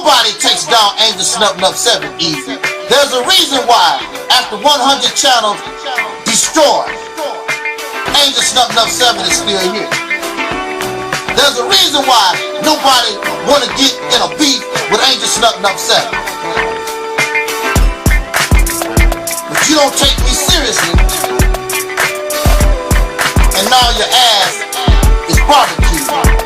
Nobody takes down Angel Snuffing Up 7 easy. There's a reason why, after 100 channels destroyed, Angel Snuffing Up 7 is still here. There's a reason why nobody want to get in a beef with Angel Snuffing Up 7. But you don't take me seriously, and now your ass is barbecued.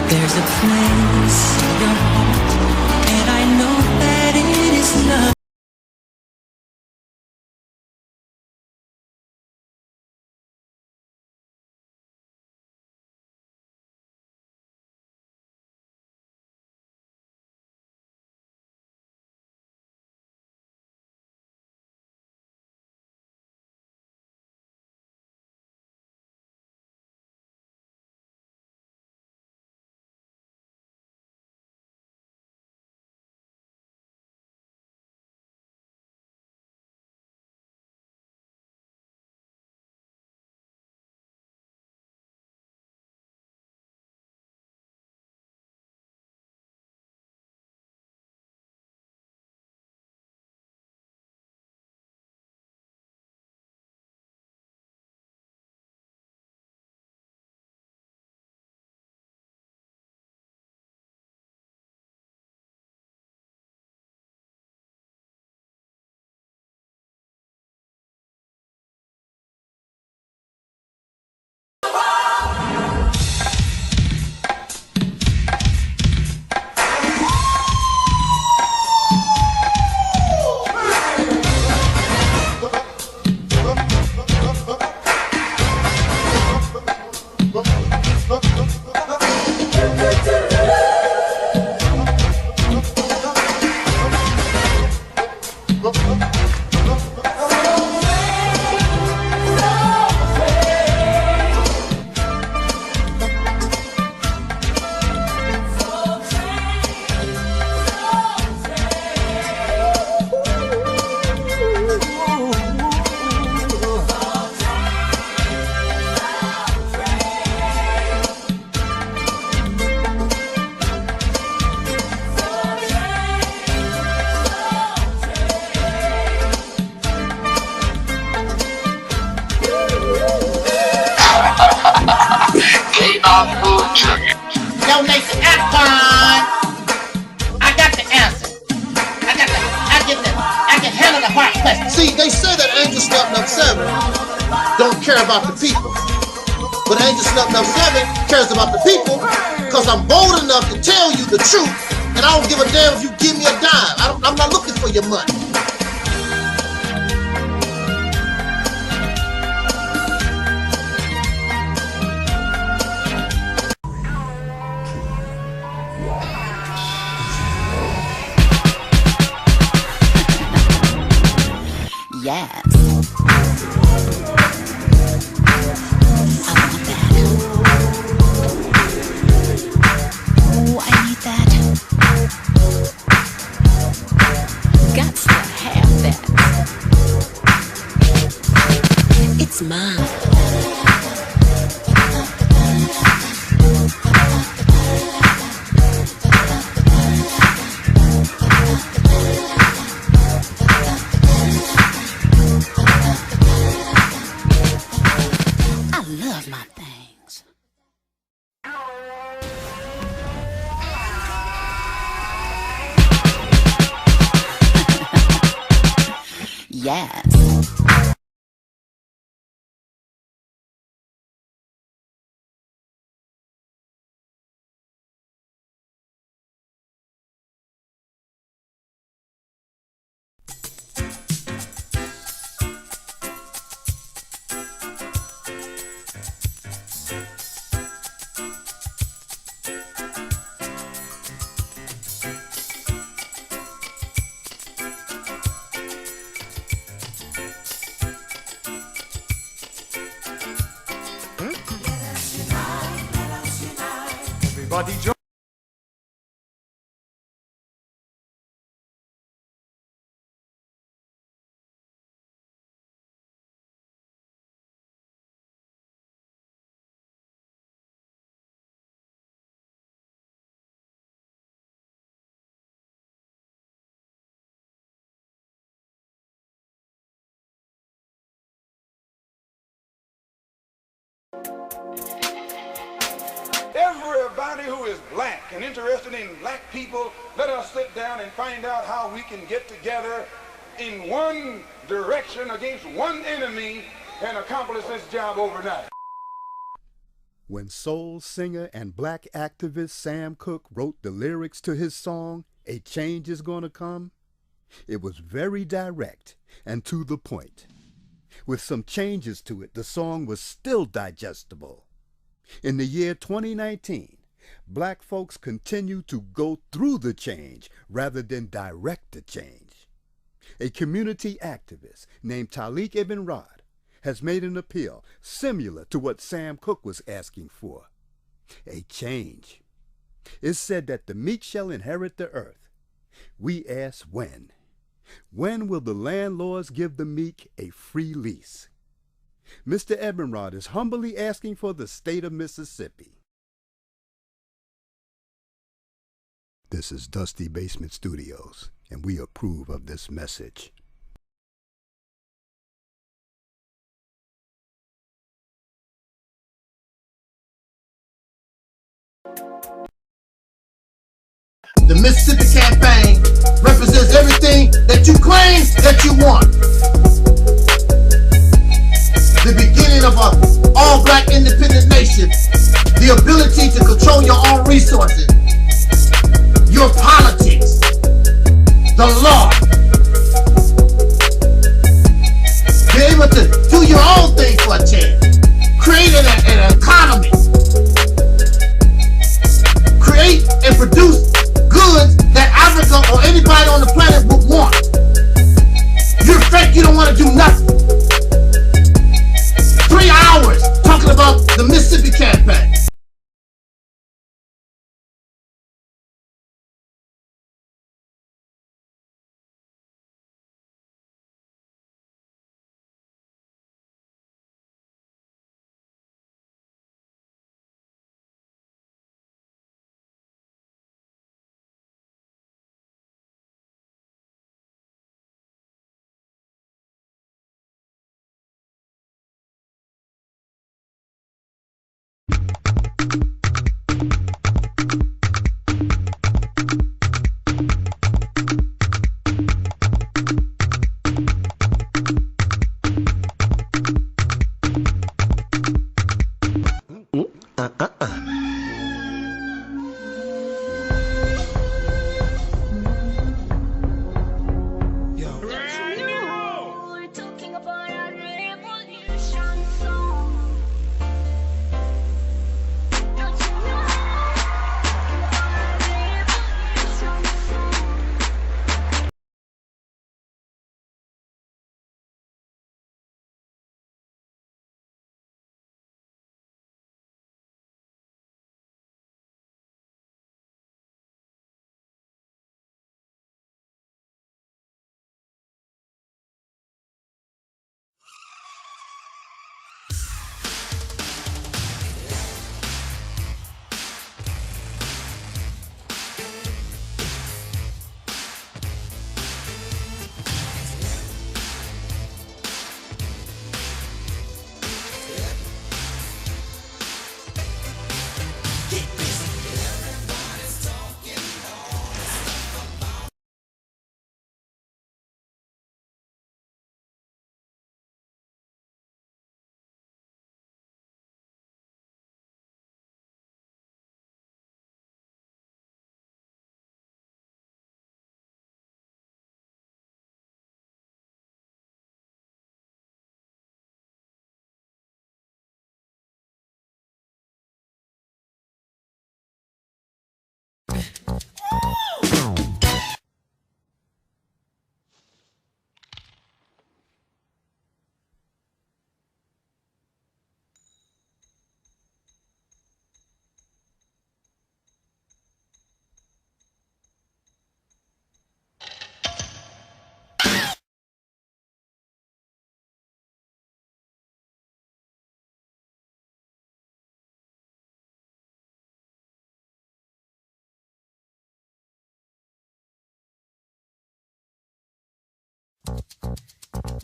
There's a place in your heart, and I know that it is love. Donation Akon. I got the answer. I can handle the hot passion. See, they say that Angel Snub Nub 7 don't care about the people. But Angel Snub Nub 7 cares about the people because I'm bold enough to tell you the truth, and I don't give a damn if you give me a dime. I'm not looking for your money. Yes. Mine. I love my things. Yes. Everybody join. Everybody who is black and interested in black people, let us sit down and find out how we can get together in one direction against one enemy and accomplish this job overnight. When soul singer and black activist Sam Cooke wrote the lyrics to his song, "A Change Is Gonna Come," it was very direct and to the point. With some changes to it, the song was still digestible. In the year 2019, black folks continue to go through the change rather than direct the change. A community activist named Taalik Ibn'rad has made an appeal similar to what Sam Cooke was asking for. A change. It's said that the meek shall inherit the earth. We ask when. When will the landlords give the meek a free lease? Mr. Ibn'rad is humbly asking for the state of Mississippi. This is Dusty Basement Studios, and we approve of this message. The Mississippi campaign represents everything that you claim that you want. The beginning of an all-black independent nation, the ability to control your own resources, your politics, the law, be able to do your own thing for a chance, create an economy, create and produce goods that Africa or anybody on the planet would want.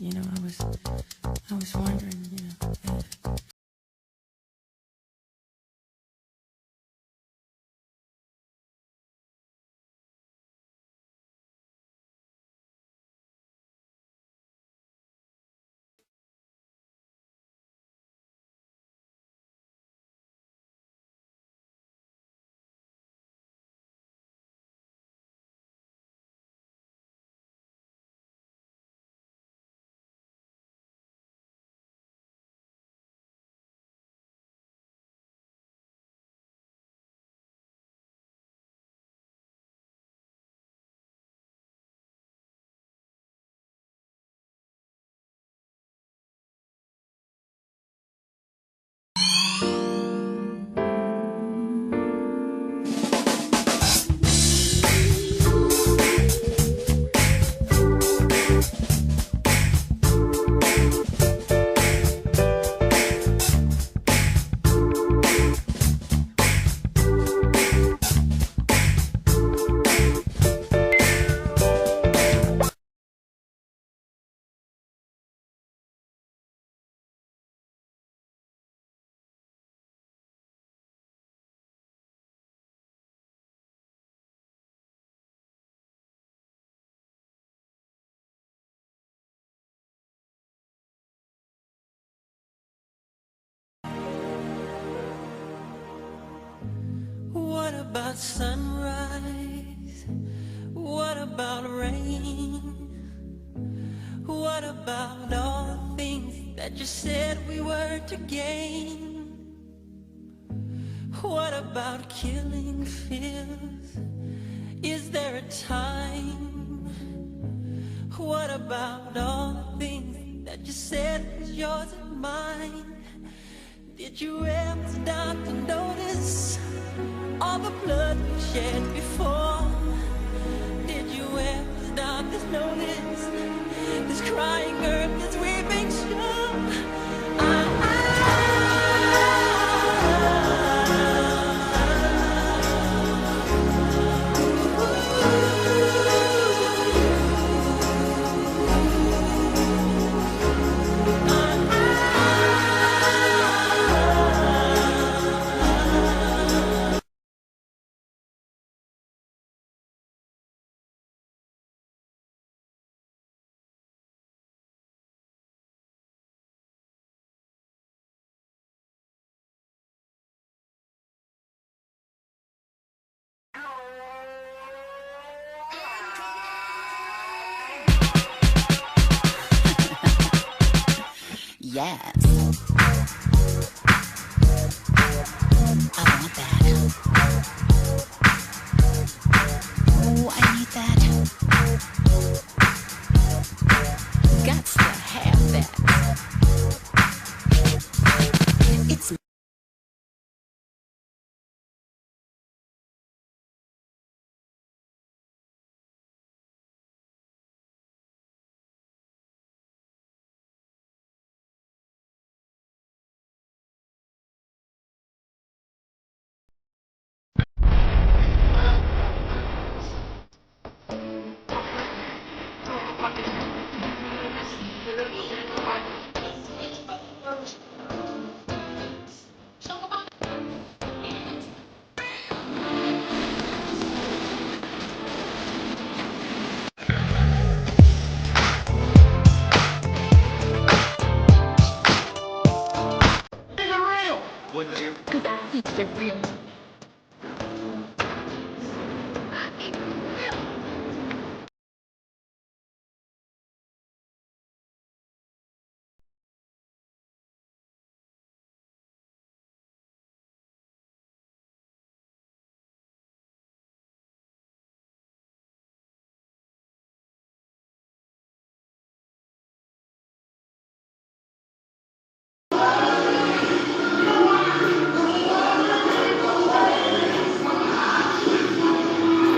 You know, I was wondering, you know, if what about sunrise? What about rain? What about all things that you said we were to gain? What about killing fears? Is there a time? What about all the things that you said was yours and mine? Did you ever stop to notice all the blood we shed before? Did you ever stop to notice this crying earth, this weeping shore? Yes. I want that. Oh, I need that. Gots to have that. It's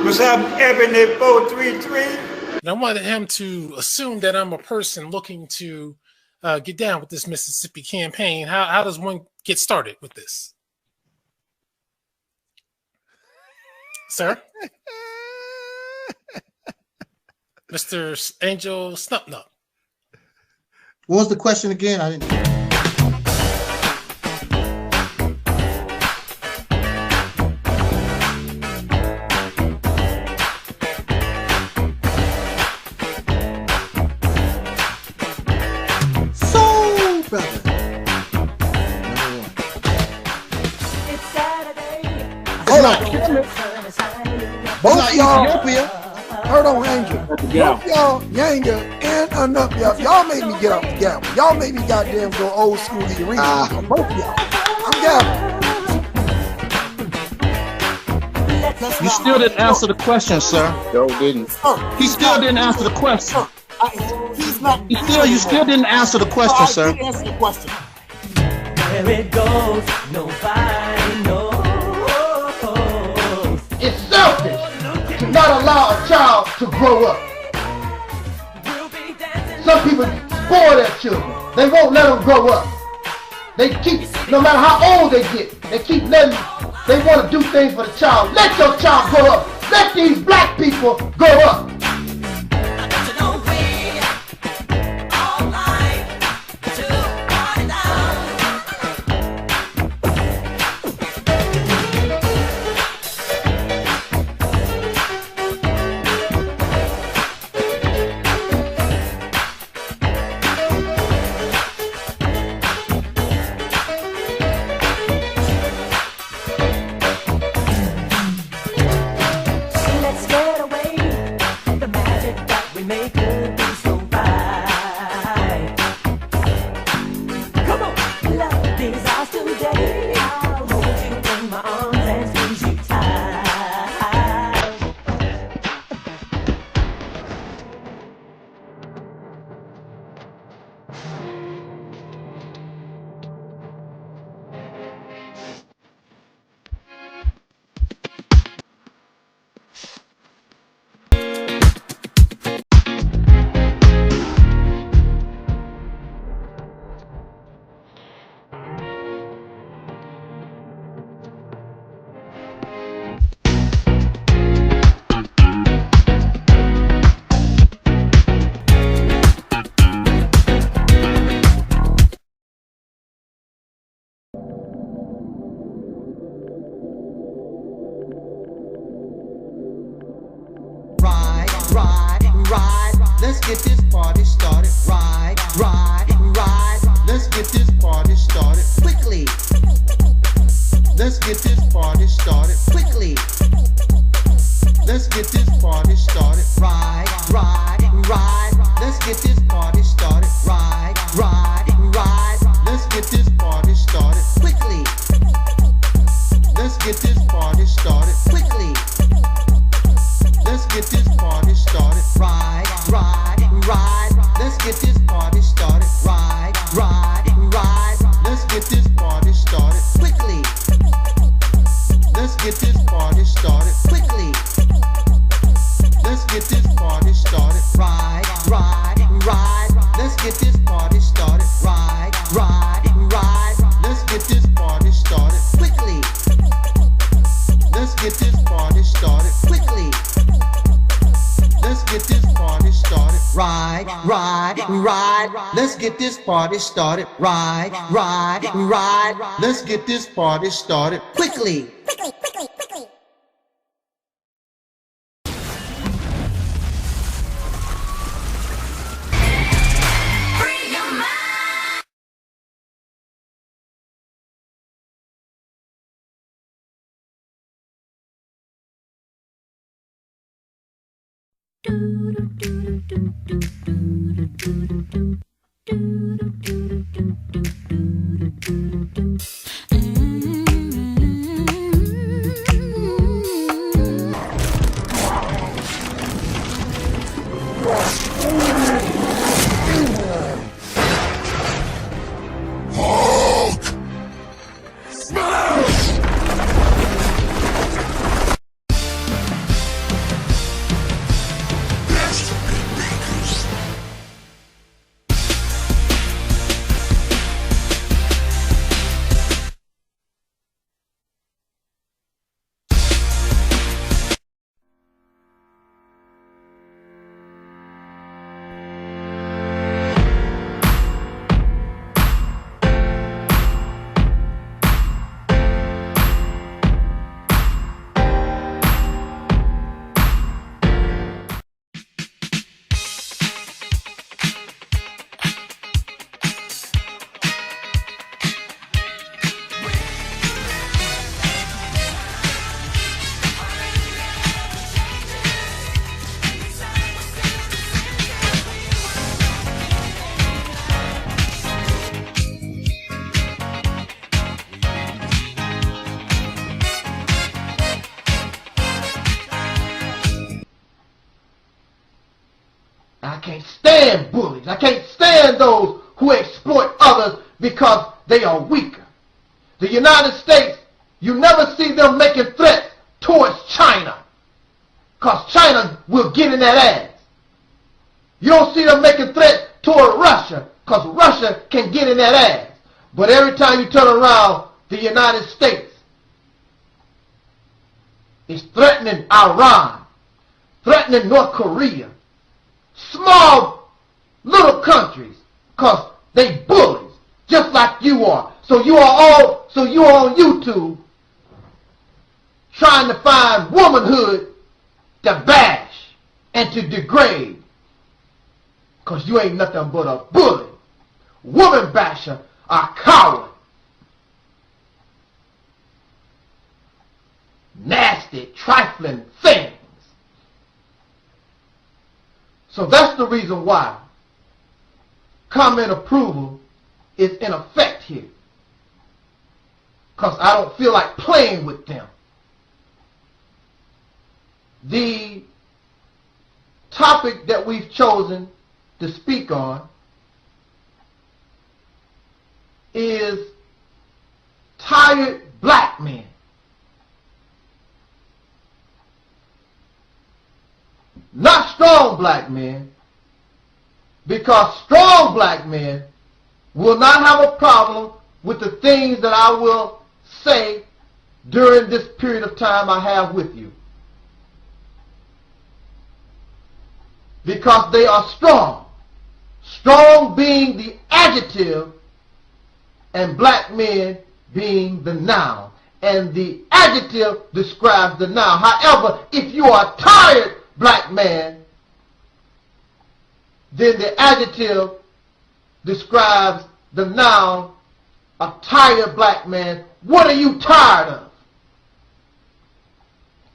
What's up, Ebony 433? And I wanted him to assume that I'm a person looking to get down with this Mississippi campaign. How does one get started with this? Sir? Mr. Angel Snupnup. What was the question again? I didn't. Soul Brother. Hold on. Both y'all, Ethiopia. hold on, Angel. Both y'all, Yanga and Anup, y'all made me get off the gavel. Y'all made me goddamn go old school to the arena. Both of y'all. I'm Gavin. You still didn't answer the question, sir. No, didn't. He still didn't answer the question. He's not. You still didn't answer the question, sir. I did answer the question. Where it goes, nobody knows. It's selfish to not allow a child to grow up. Some people spoil their children. They won't let them grow up. They keep, no matter how old they get, they keep letting, they want to do things for the child. Let your child grow up. Let these black people grow up. Let's get this party started. Ride, ride, ride. Let's get this party started quickly. Let's get this party started quickly. Let's get this party started. Ride, ride, ride. Let's get this party started. Ride, ride, ride. Let's get this party started quickly. Let's get this party started quickly. Let's get this party started. Ride, ride, ride. Let's get this party started. Ride, ride, ride. Let's get this party started quickly. Let's get this party started quickly. Let's get this party started. Ride, ride, ride. Let's get this party started. Ride, ride, ride. Let's get this party started quickly. Let's get this party started quickly. Let's get this party started. Ride, ride, ride. Let's get this party started. Ride, ride, ride. Let's get this party started quickly. Quickly, quickly, quickly. I can't stand bullies. I can't stand those who exploit others because they are weaker. The United States, you never see them making threats towards China because China will get in that ass. You don't see them making threats toward Russia because Russia can get in that ass. But every time you turn around, the United States is threatening Iran, threatening North Korea, small little countries, because they bullies, just like you are. So you are on YouTube trying to find womanhood to bash and to degrade, because you ain't nothing but a bully. Woman basher, a coward. Nasty, trifling things. So that's the reason why comment approval is in effect here. Because I don't feel like playing with them. The topic that we've chosen to speak on is tired black men. Not strong black men, because strong black men will not have a problem with the things that I will say during this period of time I have with you. Because they are strong. Strong being the adjective and black men being the noun. And the adjective describes the noun. However, if you are tired black man, then the adjective describes the noun, a tired black man. What are you tired of?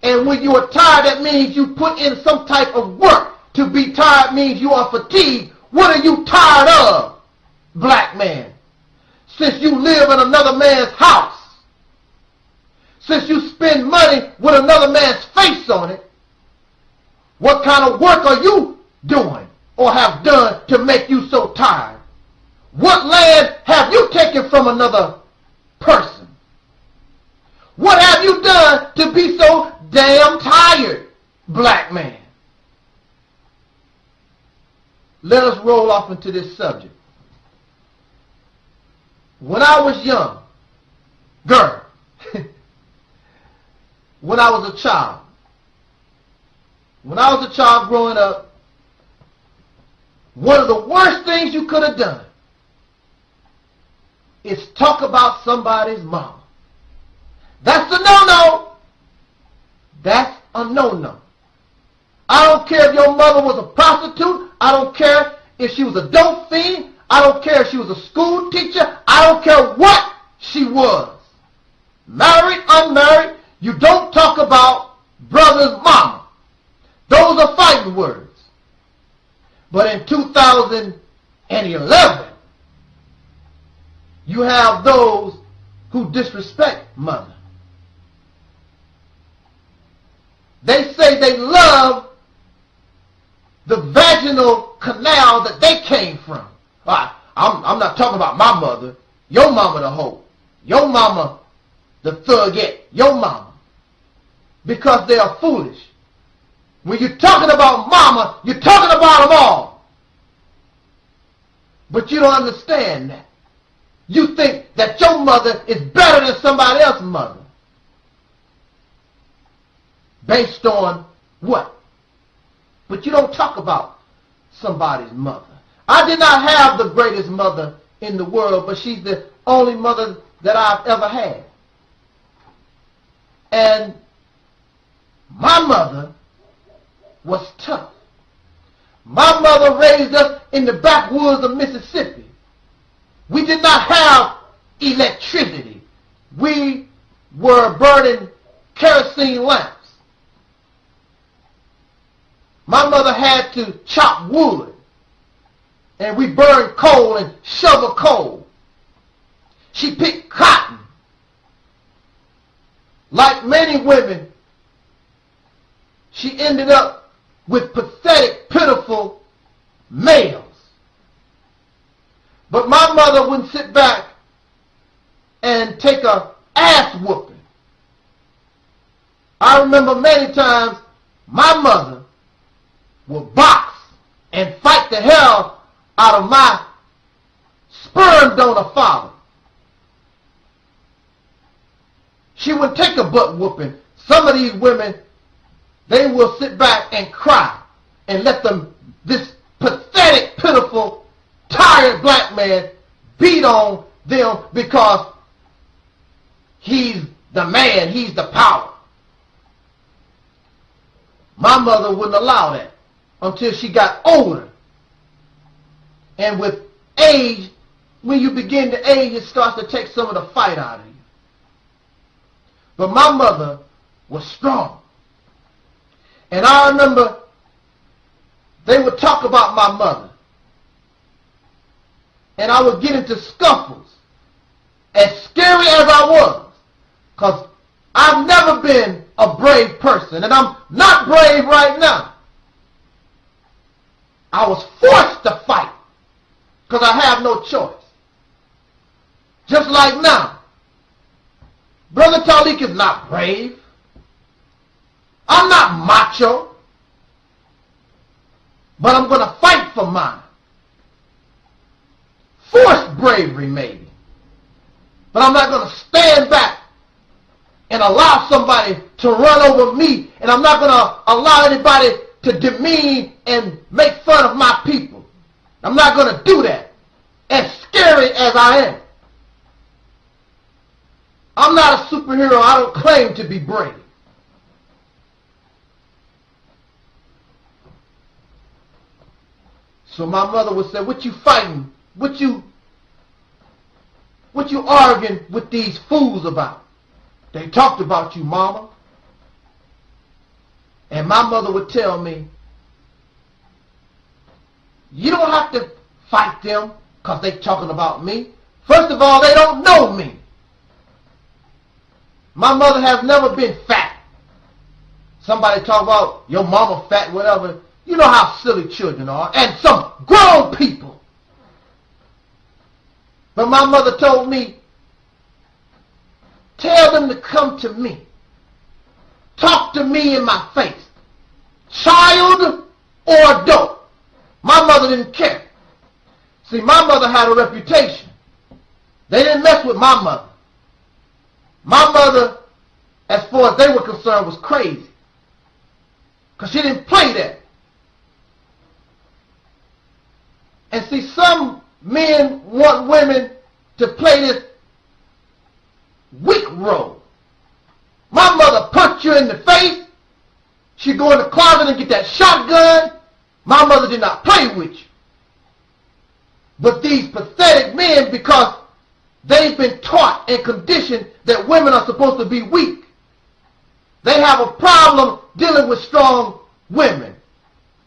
And when you are tired, that means you put in some type of work. To be tired means you are fatigued. What are you tired of, black man? Since you live in another man's house, since you spend money with another man's face on it, what kind of work are you doing or have done to make you so tired? What land have you taken from another person? What have you done to be so damn tired, black man? Let us roll off into this subject. When I was young, girl, when I was a child, growing up, one of the worst things you could have done is talk about somebody's mama. That's a no-no. That's a no-no. I don't care if your mother was a prostitute. I don't care if she was a dope fiend. I don't care if she was a school teacher. I don't care what she was. Married, unmarried, you don't talk about brother's mama. Those are fighting words. But in 2011, you have those who disrespect mother. They say they love the vaginal canal that they came from. I'm not talking about my mother. Your mama the hoe. Your mama the thugette. Your mama. Because they are foolish. When you're talking about mama, you're talking about them all. But you don't understand that. You think that your mother is better than somebody else's mother. Based on what? But you don't talk about somebody's mother. I did not have the greatest mother in the world, but she's the only mother that I've ever had. And my mother was tough. My mother raised us in the backwoods of Mississippi. We did not have electricity. We were burning kerosene lamps. My mother had to chop wood, and we burned coal and shovel coal. She picked cotton. Like many women, she ended up with pathetic, pitiful males. But my mother wouldn't sit back and take a ass whooping. I remember many times my mother would box and fight the hell out of my sperm donor father. She would take a butt whooping. Some of these women, they will sit back and cry and let this pathetic, pitiful, tired black man beat on them because he's the man, he's the power. My mother wouldn't allow that until she got older. And with age, when you begin to age, it starts to take some of the fight out of you. But my mother was strong. And I remember they would talk about my mother. And I would get into scuffles. As scary as I was. Because I've never been a brave person. And I'm not brave right now. I was forced to fight. Because I have no choice. Just like now. Brother Taalik is not brave. I'm not macho. But I'm going to fight for mine. Forced bravery, maybe. But I'm not going to stand back and allow somebody to run over me. And I'm not going to allow anybody to demean and make fun of my people. I'm not going to do that. As scary as I am. I'm not a superhero. I don't claim to be brave. So my mother would say, what you fighting? What you arguing with these fools about? They talked about you, mama. And my mother would tell me, you don't have to fight them because they talking about me. First of all, they don't know me. My mother has never been fat. Somebody talk about your mama fat, whatever. You know how silly children are. And some grown people. But my mother told me, tell them to come to me. Talk to me in my face. Child or adult. My mother didn't care. See, my mother had a reputation. They didn't mess with my mother. My mother, as far as they were concerned, was crazy. Because she didn't play that. And see, some men want women to play this weak role. My mother punched you in the face. She'd go in the closet and get that shotgun. My mother did not play with you. But these pathetic men, because they've been taught and conditioned that women are supposed to be weak. They have a problem dealing with strong women.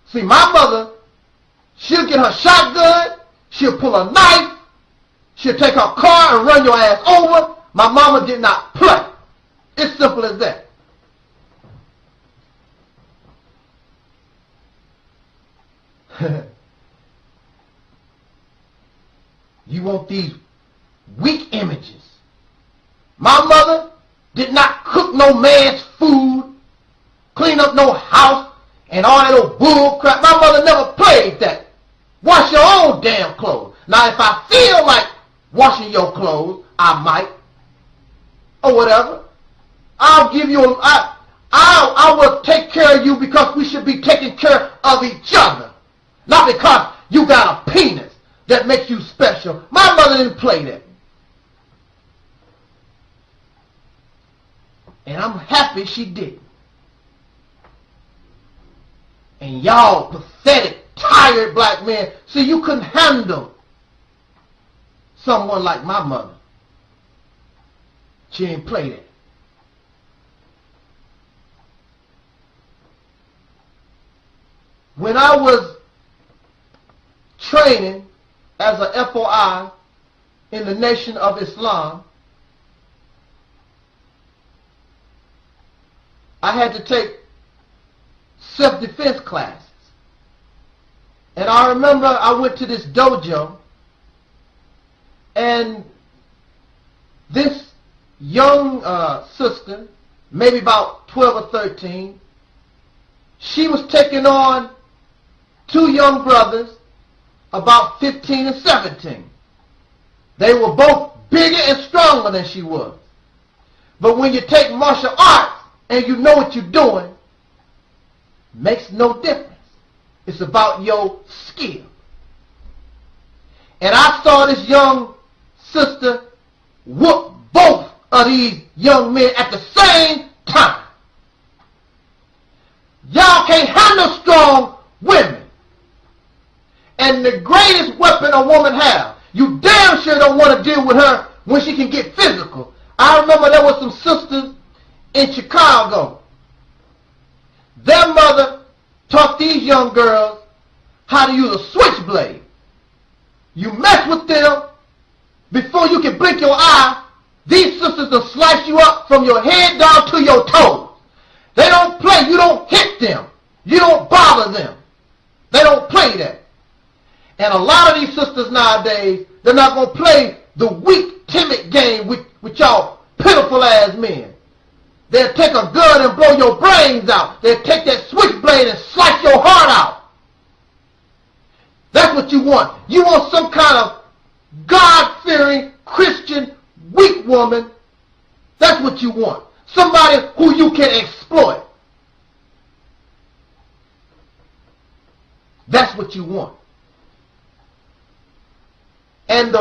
See, my mother, she'll get her shotgun, she'll pull a knife, she'll take her car and run your ass over. My mama did not play. It's simple as that. You want these weak images. My mother did not cook no man's food, clean up no house, and all that old bull crap. My mother never played that. Wash your own damn clothes. Now, if I feel like washing your clothes, I might, or whatever. I'll give you I will take care of you because we should be taking care of each other. Not because you got a penis that makes you special. My mother didn't play that. And I'm happy she didn't. And y'all pathetic, tired black men, see, you couldn't handle someone like my mother. She didn't play that. When I was training as a FOI in the Nation of Islam, I had to take self-defense classes. And I remember I went to this dojo, and this young sister, maybe about 12 or 13, she was taking on two young brothers about 15 and 17. They were both bigger and stronger than she was. But when you take martial arts and you know what you're doing, makes no difference. It's about your skill. And I saw this young sister whoop both of these young men at the same time. Y'all can't handle strong women. And the greatest weapon a woman has, you damn sure don't want to deal with her when she can get physical. I remember there were some sisters in Chicago. Their mother taught these young girls how to use a switchblade. You mess with them, before you can blink your eye, these sisters will slice you up from your head down to your toes. They don't play. You don't hit them. You don't bother them. They don't play that. And a lot of these sisters nowadays, they're not going to play the weak, timid game with y'all pitiful ass men. They'll take a gun and blow your brains out. They'll take that switchblade and slice your heart out. That's what you want. You want some kind of God-fearing, Christian, weak woman. That's what you want. Somebody who you can exploit. That's what you want. And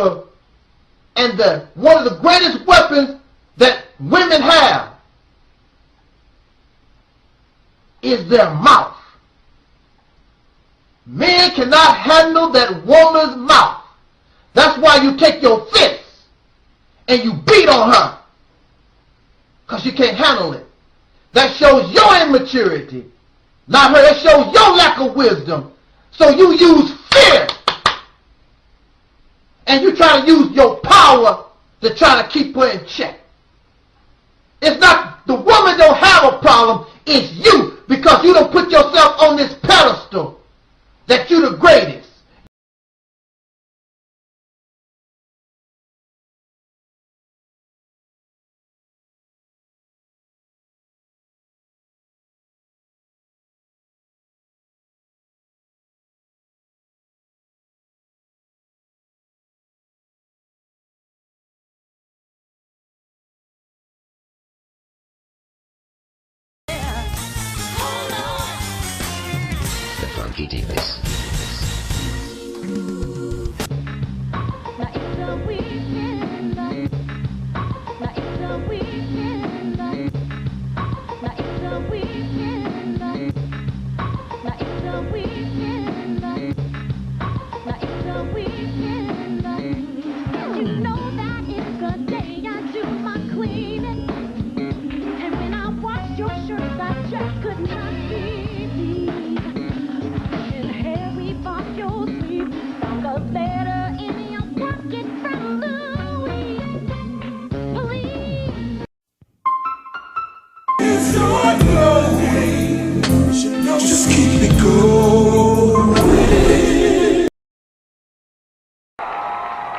one of the greatest weapons that women have is their mouth. Men cannot handle that woman's mouth. That's why you take your fist and you beat on her, because you can't handle it. That shows your immaturity, not her. That shows your lack of wisdom. So you use fear, and you try to use your power to try to keep her in check. It's not the woman don't have a problem, it's you, because you don't put yourself on this pedestal that you're the greatest. Funky deepest. Just keep it going.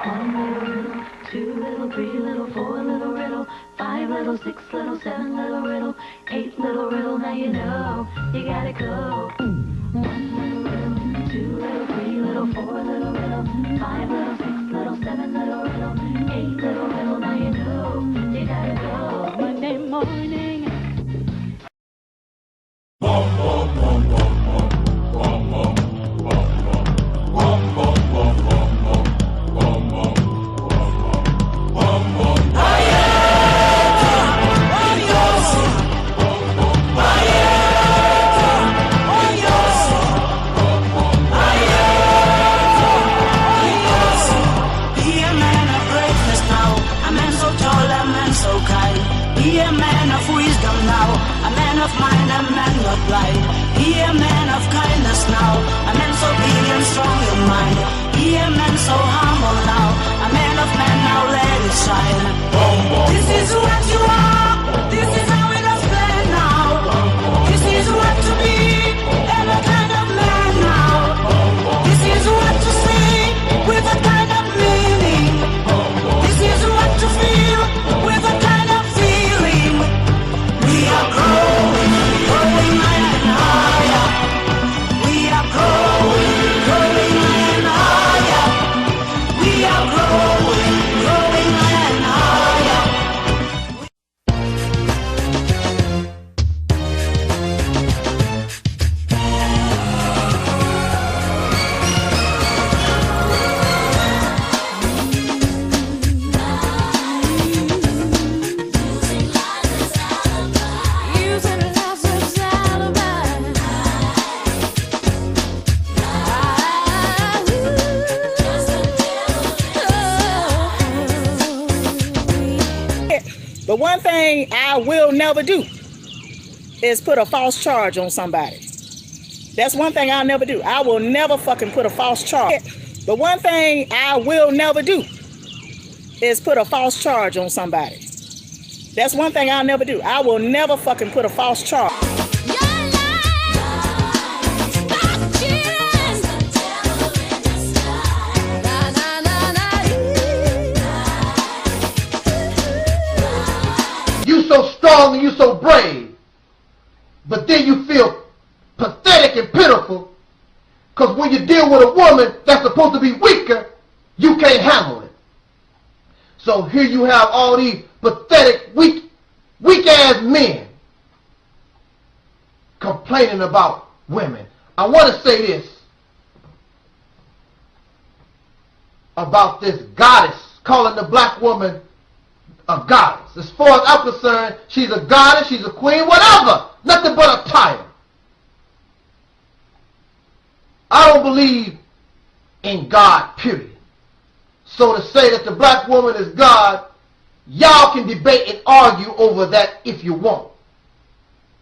1 little, 2 little, 3 little, 4 little riddle, 5 little, 6 little, 7 little riddle, 8 little riddle, now you know you gotta go. 1 little riddle, 2 little, 3 little, 4 little riddle, 5 little, 6 little, 7 little riddle, 8 little riddle, now you know you gotta go. Monday morning. But one thing I will never do is put a false charge on somebody. That's one thing I'll never do. I will never fucking put a false charge. But one thing I will never do is put a false charge on somebody. That's one thing I'll never do. I will never fucking put a false charge. You so strong and you so brave, but then you feel pathetic and pitiful because when you deal with a woman that's supposed to be weaker, you can't handle it. So here you have all these pathetic, weak-ass men complaining about women. I want to say this about this goddess, calling the black woman a goddess. As far as I'm concerned, she's a goddess, she's a queen, whatever. Nothing but a title. I don't believe in God, period. So to say that the black woman is God, y'all can debate and argue over that if you want.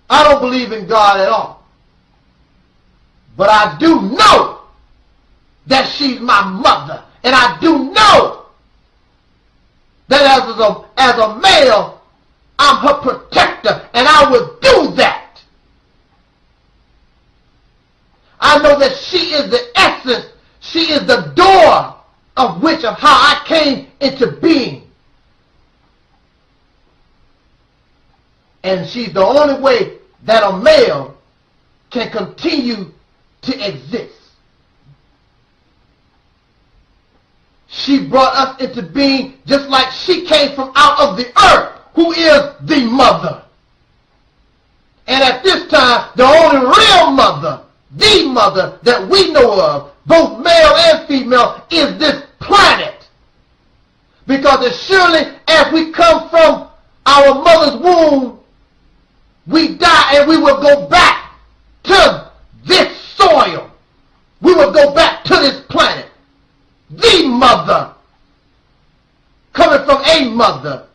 I don't believe in God at all. But I do know that she's my mother. And I do know that as a male, I'm her protector. And I will do that. I know that she is the essence. She is the door of how I came into being. And she's the only way that a male can continue to exist. She brought us into being just like she came from out of the earth, who is the mother. And at this time, the only real mother, the mother that we know of, both male and female, is this planet. Because as surely as we come from our mother's womb, we die and we will go back to this soil. We will go back to this planet. The mother. Coming from a mother.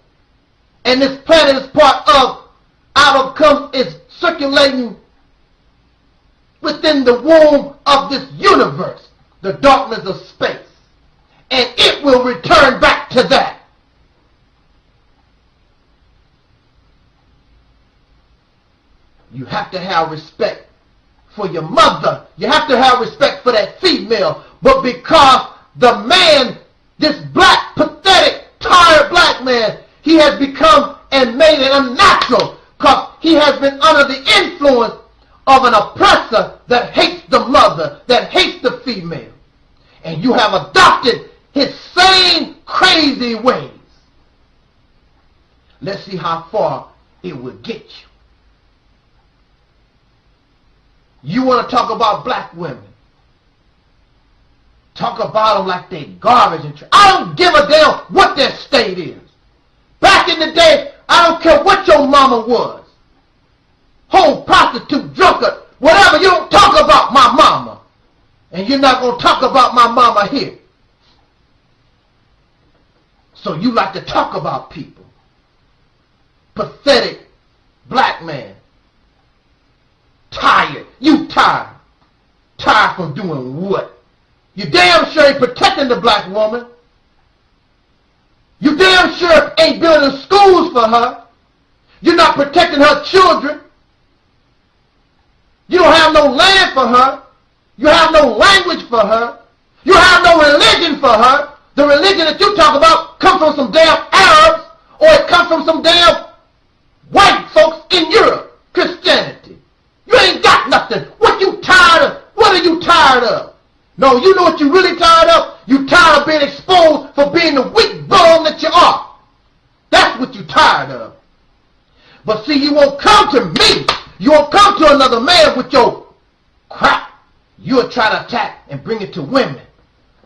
And this planet is part of, is circulating within the womb of this universe, the darkness of space. And it will return back to that. You have to have respect for your mother. You have to have respect for that female. But because the man, this black, pathetic, tired black man, he has become and made it unnatural because he has been under the influence of an oppressor that hates the mother, that hates the female. And you have adopted his same crazy ways. Let's see how far it will get you. You want to talk about black women. Talk about them like they garbage and trash. I don't give a damn what their state is. Back in the day, I don't care what your mama was. Whole prostitute, drunkard, whatever. You don't talk about my mama. And you're not going to talk about my mama here. So you like to talk about people. Pathetic black man. Tired. You tired. Tired from doing what? You damn sure ain't protecting the black woman. You damn sure ain't building schools for her. You're not protecting her children. You don't have no land for her. You have no language for her. You have no religion for her. The religion that you talk about comes from some damn Arabs, or it comes from some damn white folks in Europe. Christianity. You ain't got nothing. What you tired of? What are you tired of? No, you know what you really tired of? You tired of being exposed for being the weak bone that you are. That's what you tired of. But see, you won't come to me. You won't come to another man with your crap. You'll try to attack and bring it to women.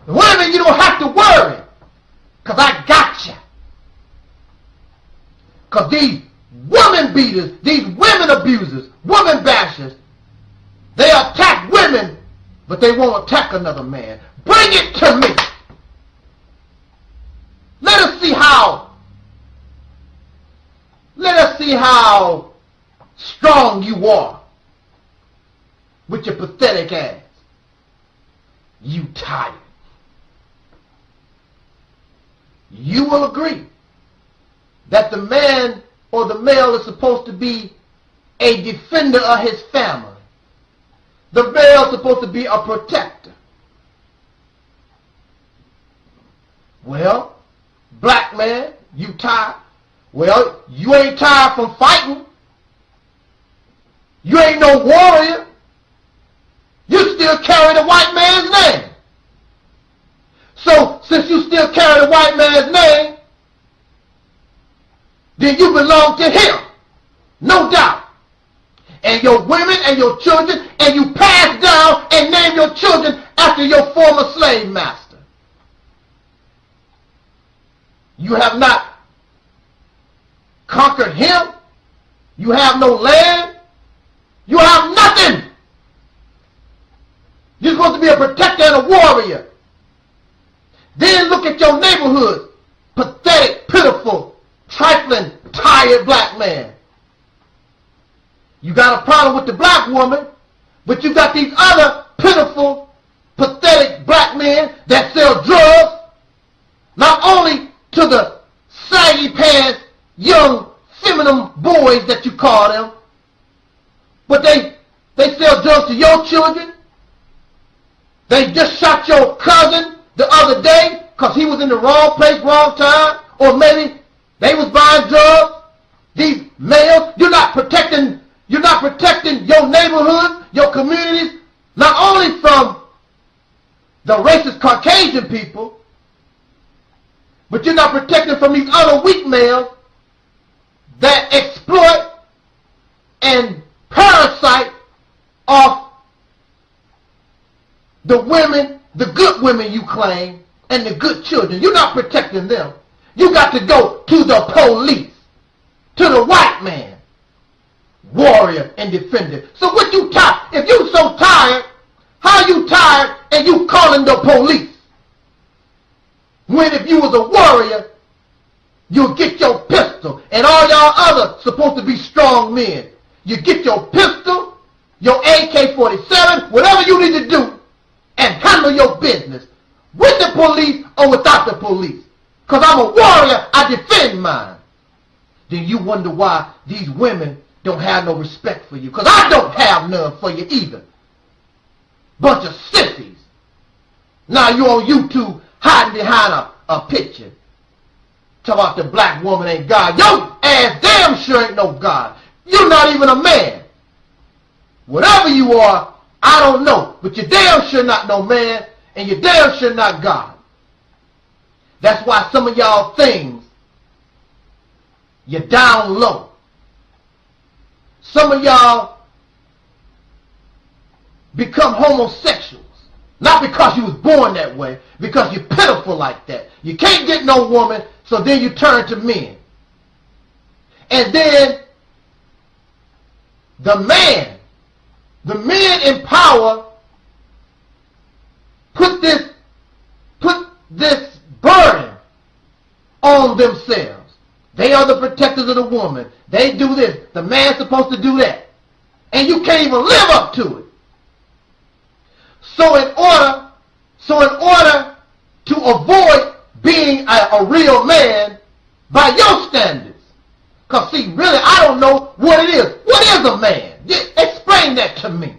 The women, you don't have to worry. Because I got you. Because these woman beaters, these women abusers, woman bashers, they attack women, but they won't attack another man. Bring it to me. Let us see how see how strong you are with your pathetic ass. You tired. You will agree that the man or the male is supposed to be a defender of his family. The male is supposed to be a protector. Well, black man, you tired? Well, you ain't tired from fighting. You ain't no warrior. You still carry the white man's name. So, since you still carry the white man's name, then you belong to him. No doubt. And your women and your children, and you pass down and name your children after your former slave master. You have not conquered him. You have no land. You have nothing. You're supposed to be a protector and a warrior. Then look at your neighborhood. Pathetic, pitiful, trifling, tired black man. You got a problem with the black woman, but you got these other pitiful, pathetic black men that sell drugs, not only to the saggy pants, young, feminine boys that you call them, but they sell drugs to your children. They just shot your cousin the other day because he was in the wrong place, wrong time, or maybe they was buying drugs. These males, you're not protecting your neighborhoods, your communities, not only from the racist Caucasian people, but you're not protecting from these other weak males that exploit and parasite off the women, the good women you claim, and the good children. You're not protecting them. You got to go to the police, to the white man, warrior and defender. So what you tired? If you so tired, how you tired and you calling the police? When if you was a warrior, you'll get your pistol, and all y'all other supposed to be strong men. You get your pistol, your AK-47, whatever you need to do, and handle your business with the police or without the police. Because I'm a warrior, I defend mine. Then you wonder why these women don't have no respect for you. Because I don't have none for you either. Bunch of sissies. Now you on YouTube hiding behind a picture. Talk about the black woman ain't God. Your ass damn sure ain't no God. You're not even a man. Whatever you are, I don't know. But you're damn sure not no man, and you're damn sure not God. That's why some of y'all things, you're down low. Some of y'all become homosexuals. Not because you was born that way, because you're pitiful like that. You can't get no woman, so then you turn to men. And then the men in power put this burden on themselves. They are the protectors of the woman. They do this. The man's supposed to do that. And you can't even live up to it. So in order to avoid being a real man by your standards, because see, really, I don't know what it is. What is a man? Explain that to me.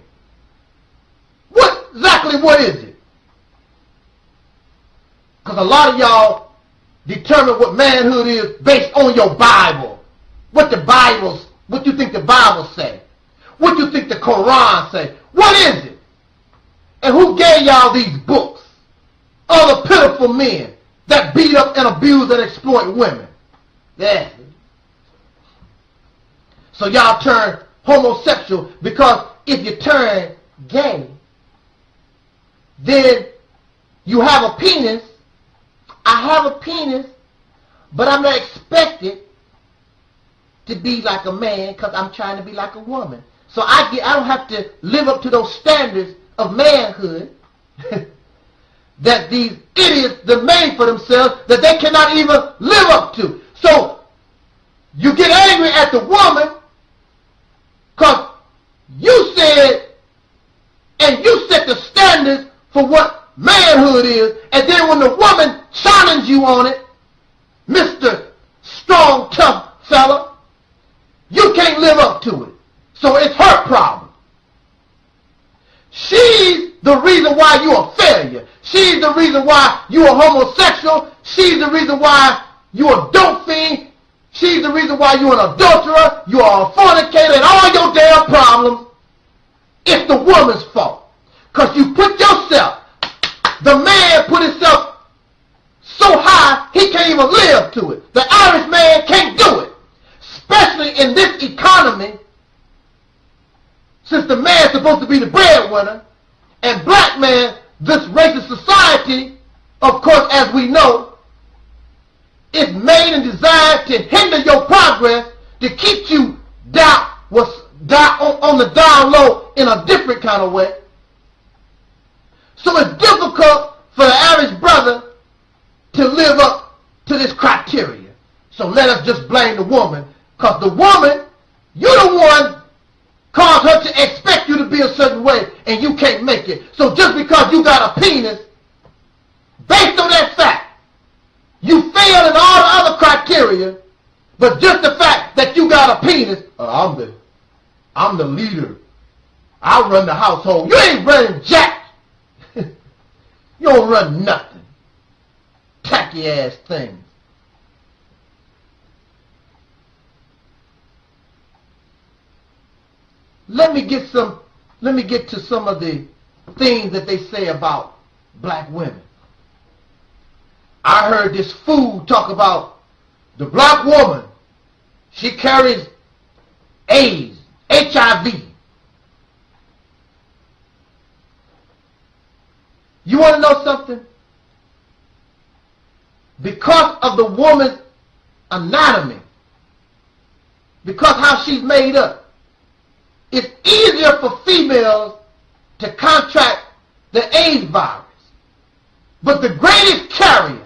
Exactly what is it? Because a lot of y'all determine what manhood is based on your Bible. What you think the Bible say? What you think the Quran say? What is it? And who gave y'all these books? Other pitiful men that beat up and abuse and exploit women. Yeah. So y'all turn homosexual because if you turn gay, then you have a penis. I have a penis, but I'm not expected to be like a man because I'm trying to be like a woman. So I don't have to live up to those standards of manhood that these idiots have made for themselves that they cannot even live up to. So You get angry at the woman because you said and you set the standards for what manhood is, and then when the woman challenges you on it, Mr. Strong, tough fella, you can't live up to it. So it's her problem. She's the reason why you're a failure. She's the reason why you're a homosexual. She's the reason why you're a dope fiend. She's the reason why you're an adulterer. You're a fornicator, and all your damn problems. It's the woman's fault. Because you put yourself, the man put himself so high, he can't even live to it. The Irish man can't do it. Especially in this economy, since the man's supposed to be the breadwinner, and black man, this racist society, of course, as we know, is made and designed to hinder your progress, to keep you down on the down low in a different kind of way. So it's difficult for the average brother to live up to this criteria. So let us just blame the woman, because the woman, you're the one caused her to expect you to be a certain way, and you can't make it. So just because you got a penis, based on that fact, you fail in all the other criteria, but just the fact that you got a penis, I'm the leader. I run the household. You ain't running jack. You don't run nothing. Tacky ass things. Let me get to some of the things that they say about black women. I heard this fool talk about the black woman. She carries AIDS, HIV. You want to know something? Because of the woman's anatomy, because how she's made up, it's easier for females to contract the AIDS virus. But the greatest carrier,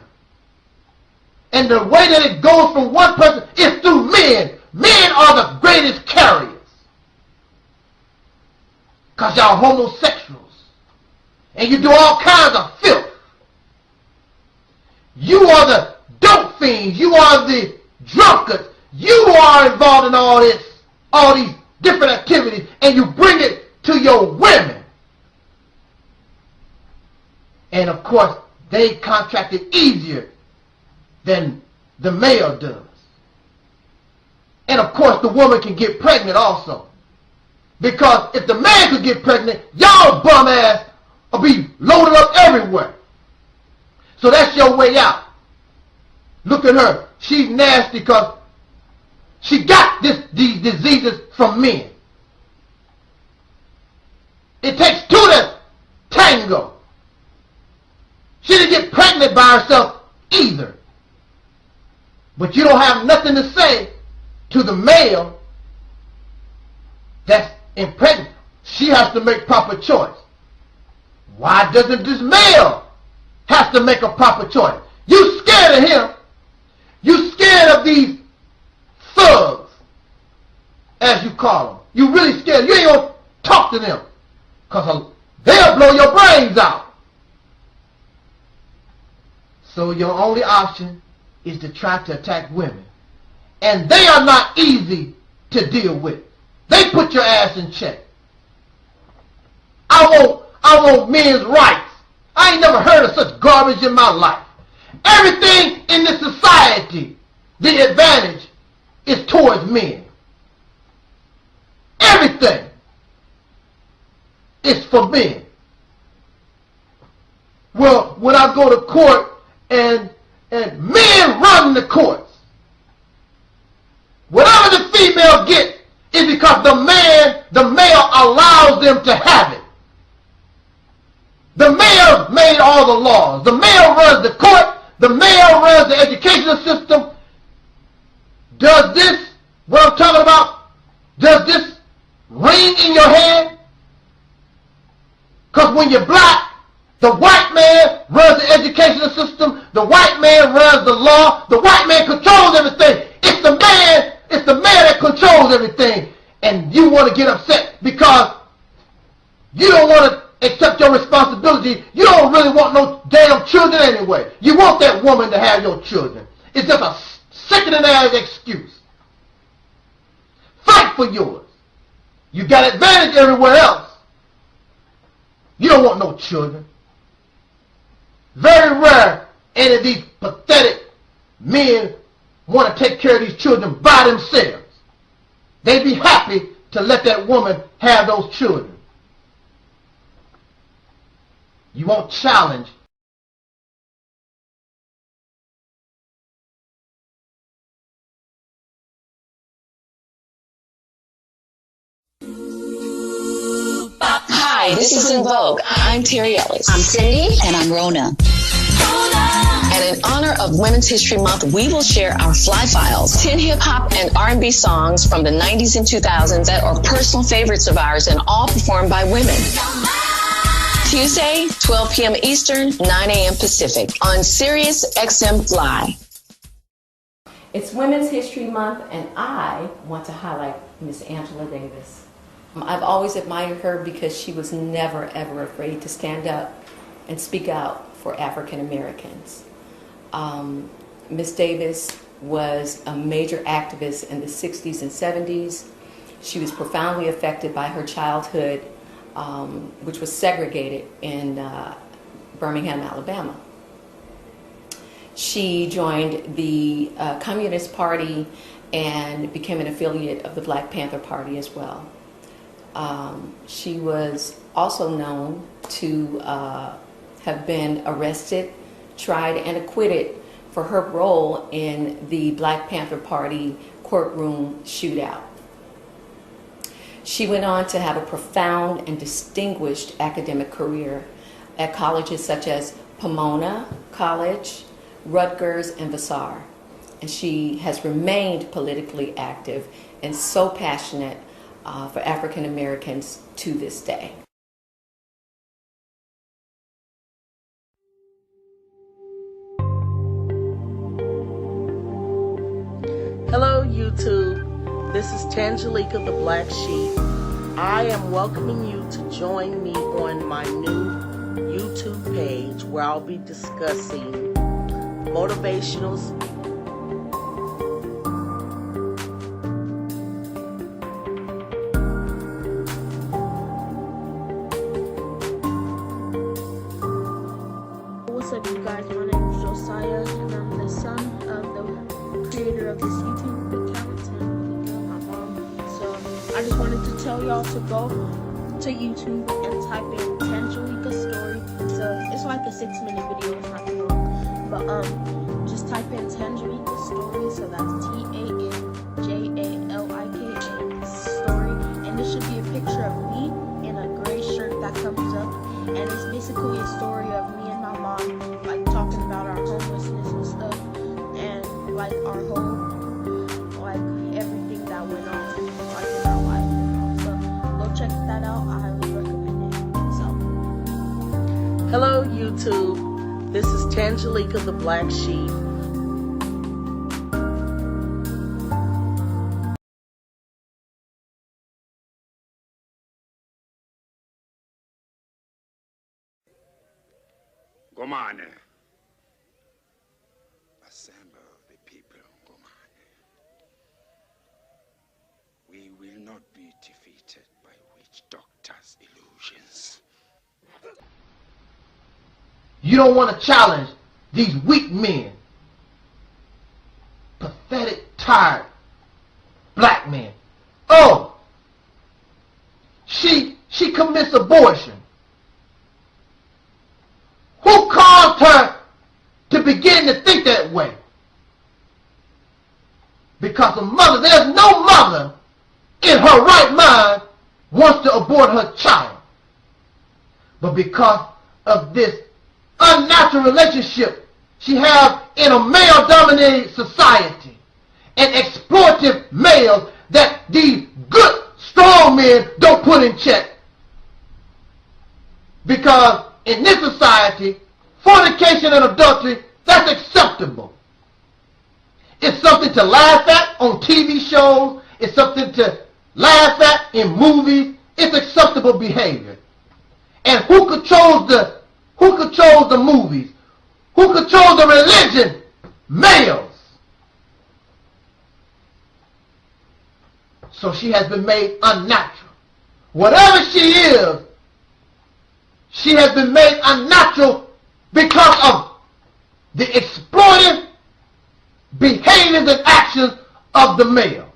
and the way that it goes from one person, is through men. Men are the greatest carriers. Because y'all homosexuals. And you do all kinds of filth. You are the dope fiends. You are the drunkards. You are involved in all these different activities, and you bring it to your women. And of course, they contract it easier than the male does. And of course, the woman can get pregnant also. Because if the man could get pregnant, y'all bum ass will be loaded up everywhere. So that's your way out. Look at her. She's nasty because she got these diseases from men. It takes two to tango. She didn't get pregnant by herself either. But you don't have nothing to say to the male that's impregnant. She has to make proper choice. Why doesn't this male have to make a proper choice? You scared of him. You scared of these thugs, as you call them. You really scared. You ain't going to talk to them, because they'll blow your brains out. So your only option is to try to attack women. And they are not easy to deal with. They put your ass in check. I want men's rights. I ain't never heard of such garbage in my life. Everything in this society, the advantage is towards men. Everything is for men. Well, when I go to court and men run the courts, whatever the female gets is because the male allows them to have it. The male made all the laws. The male runs the court. The male runs the educational system. Does this, what I'm talking about, does this ring in your head? Because when you're black, the white man runs the educational system. The white man runs the law. The white man controls everything. It's the man everything, and you want to get upset because you don't want to accept your responsibility. You don't really want no damn children anyway. You want that woman to have your children. It's just a sickening ass excuse. Fight for yours. You got advantage everywhere else. You don't want no children. Very rare any of these pathetic men want to take care of these children by themselves. They'd be happy to let that woman have those children. You won't challenge. Hi, this is EnVogue. I'm Terry Ellis. I'm Cindy. And I'm Rona. And in honor of Women's History Month, we will share our Fly Files, 10 hip-hop and R&B songs from the 90s and 2000s that are personal favorites of ours and all performed by women. Tuesday, 12 p.m. Eastern, 9 a.m. Pacific on Sirius XM Fly. It's Women's History Month, and I want to highlight Miss Angela Davis. I've always admired her because she was never, ever afraid to stand up and speak out for African Americans. Miss Davis was a major activist in the 60s and 70s. She was profoundly affected by her childhood, which was segregated in Birmingham, Alabama. She joined the Communist Party and became an affiliate of the Black Panther Party as well. She was also known to have been arrested, tried, and acquitted for her role in the Black Panther Party courtroom shootout. She went on to have a profound and distinguished academic career at colleges such as Pomona College, Rutgers, and Vassar. And she has remained politically active and so passionate for African Americans to this day. Hello YouTube, this is Tangelica the Black Sheep. I am welcoming you to join me on my new YouTube page where I'll be discussing motivational What's up, you guys? My name is Josiah, and I'm the son of the creator of this YouTube account, and my mom. So I just wanted to tell y'all to go to YouTube and type in Tangelica Story. So it's like a 6-minute video, it's not too long. But just type in Tangelica Story. So that's TANJALIKA Story, and this should be a picture of me in a gray shirt that comes up, and it's basically a story of me and my mom, like talking about our homelessness and stuff, and like our whole, like everything that went on, like in our life and all. So go check that out. I highly recommend it. So Hello YouTube, this is Tangelica the Black Sheep. Gomane. Assemble the people, Gomane. We will not be defeated by witch doctors' illusions. You don't want to challenge these weak men. Pathetic, tired black men. Oh! She commits abortion. Who caused her to begin to think that way? Because a mother, there's no mother in her right mind wants to abort her child. But because of this unnatural relationship she has in a male-dominated society, and exploitive males that these good, strong men don't put in check. Because in this society, fornication and adultery, that's acceptable. It's something to laugh at on TV shows. It's something to laugh at in movies. It's acceptable behavior. And who controls the movies? Who controls the religion? Males. So she has been made unnatural. Whatever she is, she has been made unnatural because of the exploitive behaviors and actions of the male.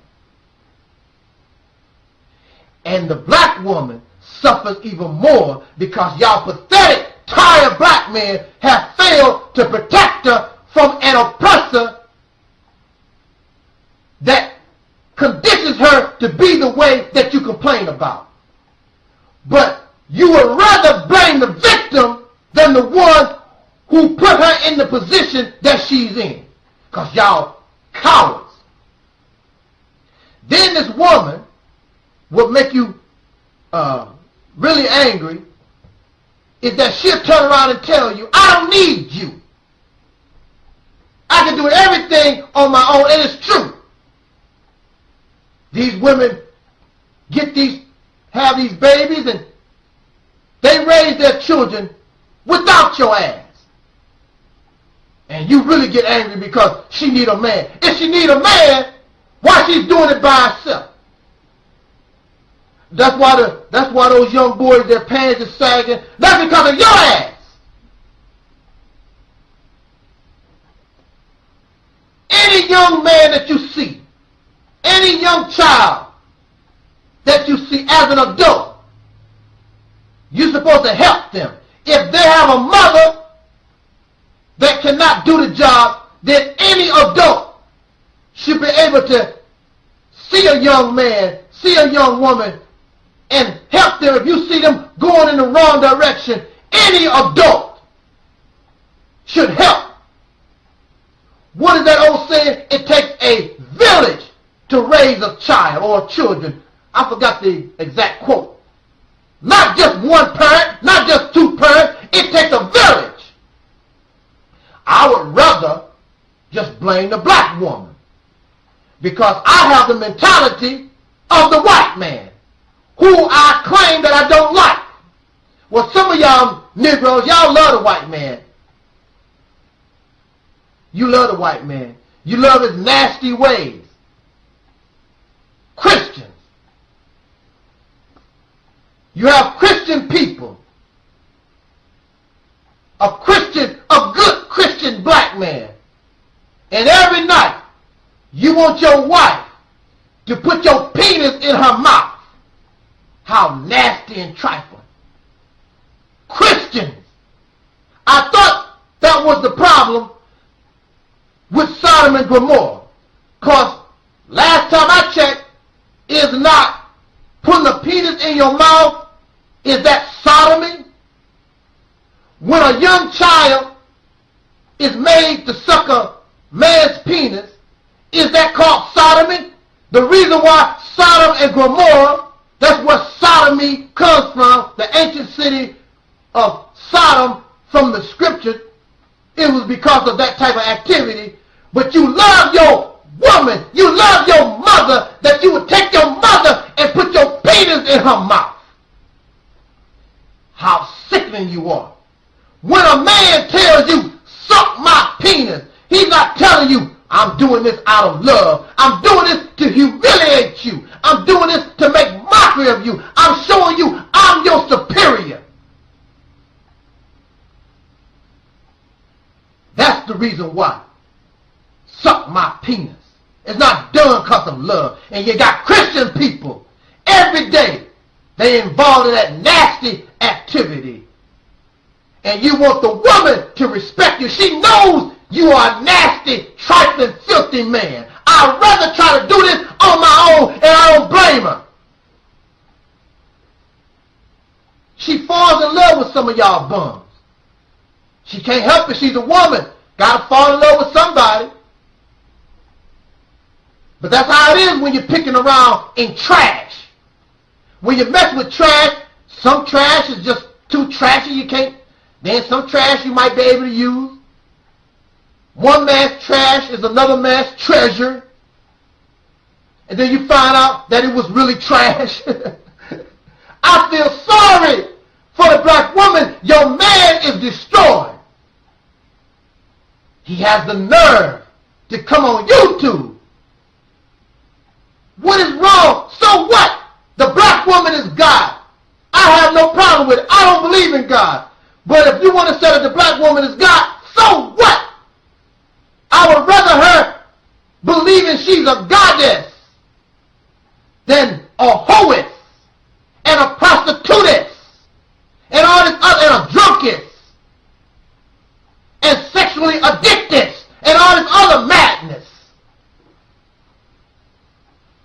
And the black woman suffers even more because y'all pathetic, tired black men have failed to protect her from an oppressor that conditions her to be the way that you complain about. But you would rather blame the victim than the one who put her in the position that she's in. Because y'all cowards. Then this woman will make you really angry is that she'll turn around and tell you, I don't need you. I can do everything on my own, and it's true. These women have these babies, and they raise their children without your ass. And you really get angry because she need a man. If she need a man, why she's doing it by herself? That's why those young boys, their pants are sagging. That's because of your ass. Any young man that you see, any young child that you see as an adult, you're supposed to help them. If they have a mother that cannot do the job, then any adult should be able to see a young man, see a young woman, and help them. If you see them going in the wrong direction, any adult should help. What is that old saying? It takes a village to raise a child or children. I forgot the exact quote. Not just one parent, not just two parents. It takes a village. I would rather just blame the black woman because I have the mentality of the white man, who I claim that I don't like. Well, some of y'all Negroes, y'all love the white man. You love the white man. You love his nasty ways. Christians. You have Christian people. A good Christian black man. And every night, you want your wife to put your penis in her mouth. How nasty and trifling. Christians. I thought that was the problem with Sodom and Gomorrah. Because last time I checked, is not putting a penis in your mouth, is that sodomy? When a young child is made to suck a man's penis, is that called sodomy? The reason why Sodom and Gomorrah, that's where sodomy comes from, the ancient city of Sodom from the scriptures, it was because of that type of activity. But you love your woman, you love your mother, that you would take your mother and put your penis in her mouth. How sickening you are. When a man tells you, suck my penis, he's not telling you, I'm doing this out of love. I'm doing this to humiliate you. I'm doing this to make mockery of you. I'm showing you I'm your superior. That's the reason why. Suck my penis. It's not done because of love. And you got Christian people every day. They involved in that nasty activity. And you want the woman to respect you. She knows you are a nasty, trifling, filthy man. I'd rather try to do this on my own, and I don't blame her. She falls in love with some of y'all bums. She can't help it. She's a woman. Gotta fall in love with somebody. But that's how it is when you're picking around in trash. When you mess with trash, some trash is just too trashy, you can't. Then some trash you might be able to use. One man's trash is another man's treasure. and then you find out that it was really trash. I feel sorry for the black woman. Your man is destroyed. He has the nerve to come on YouTube. What is wrong? So what? The black woman is God. I have no problem with it. I don't believe in God. But if you want to say that the black woman is God, so what? I would rather her believing she's a goddess than a hoest and a prostitutess and all this other, and a drunkess and sexually addicted and all this other madness.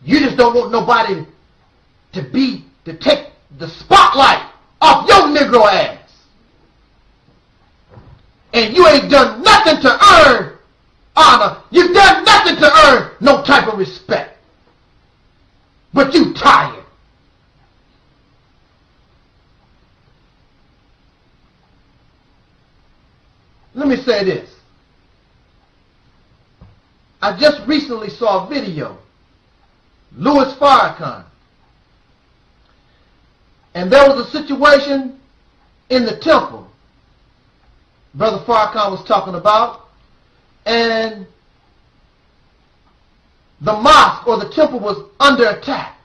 You just don't want nobody to take the spotlight off your Negro ass. And you ain't done nothing to earn honor. You've done nothing to earn no type of respect. But you tired. Let me say this. I just recently saw a video. Louis Farrakhan. And there was a situation in the temple Brother Farrakhan was talking about, and the mosque or the temple was under attack.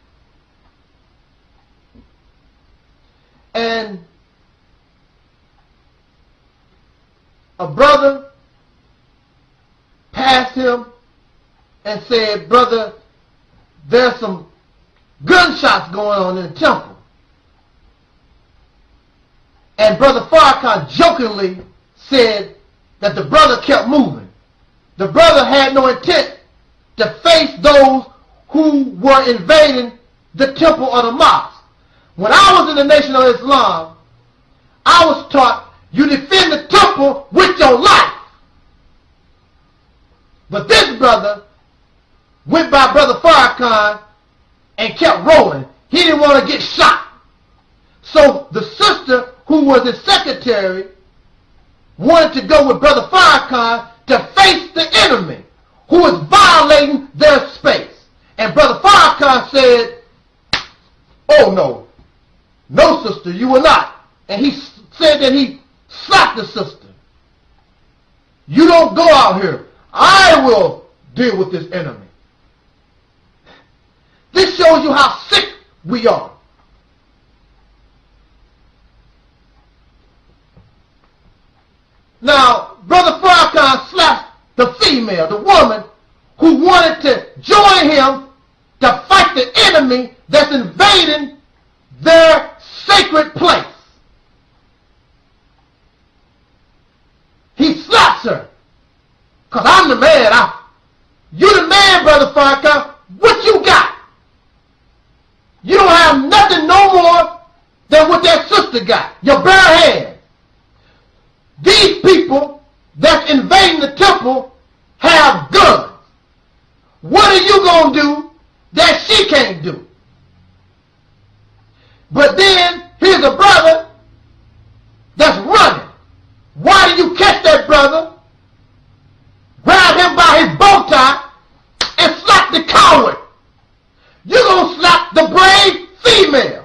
And a brother passed him and said, "Brother, there's some gunshots going on in the temple." And Brother Farrakhan jokingly said that the brother kept moving. The brother had no intent to face those who were invading the temple or the mosque. When I was in the Nation of Islam, I was taught you defend the temple with your life. But this brother went by Brother Farrakhan and kept rolling. He didn't want to get shot. So the sister who was his secretary wanted to go with Brother Farrakhan to face the enemy who was violating their space. And Brother Farrakhan said, "Oh no, no sister, you will not." And he said that he slapped the sister. "You don't go out here. I will deal with this enemy." This shows you how sick we are. Now, Brother Farrakhan slapped the female, the woman, who wanted to join him to fight the enemy that's invading their sacred place. He slaps her. "Because I'm the man. You the man, Brother Farrakhan. What you got? You don't have nothing no more than what that sister got. Your bare hand. These people that's invading the temple have guns. What are you going to do that she can't do?" But then here's a brother that's running. Why do you catch that brother, grab him by his bow tie, and slap the coward? You're going to slap the brave female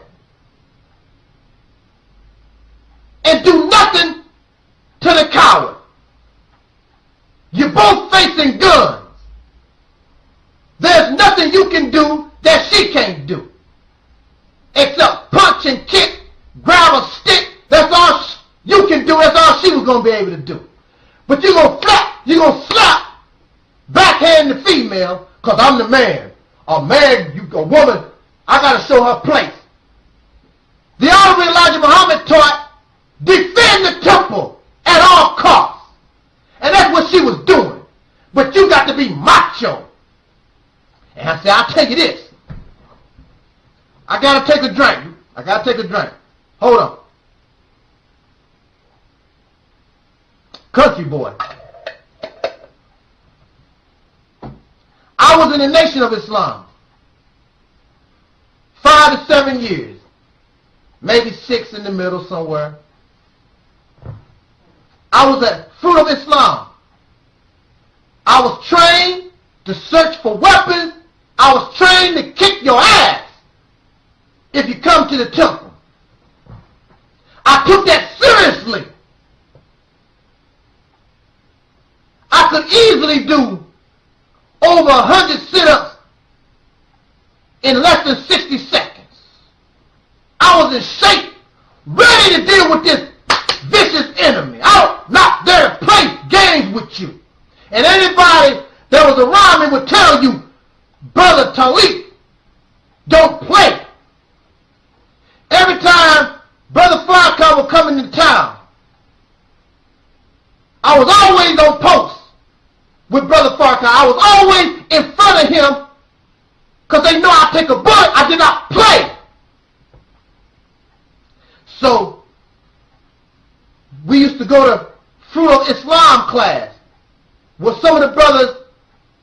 and do nothing to the coward. You're both facing guns. There's nothing you can do that she can't do, except punch and kick, grab a stick. That's all you can do. That's all she was going to be able to do. But you're going to slap, backhand the female, because I'm the man. A woman, I got to show her place. The Honorable Elijah Muhammad taught, defend the temple at all costs. And that's what she was doing. But you got to be macho. And I said, I'll tell you this. I got to take a drink. Hold on. Country boy. I was in the Nation of Islam 5 to 7 years. Maybe 6 in the middle somewhere. I was at Fruit of Islam. I was trained to search for weapons I was trained to kick your ass if you come to the temple. I took that seriously. I could easily do over 100 sit-ups in less than 60 seconds. I was in shape, ready to deal with this vicious enemy. I'm not there to play games with you. And anybody that was around me would tell you, Brother Taalik, don't play. Every time Brother Farrakhan would come into town, I was always on post with Brother Farrakhan. I was always in front of him because they know I take a bullet. I did not play. So we used to go to Fruit of Islam class where some of the brothers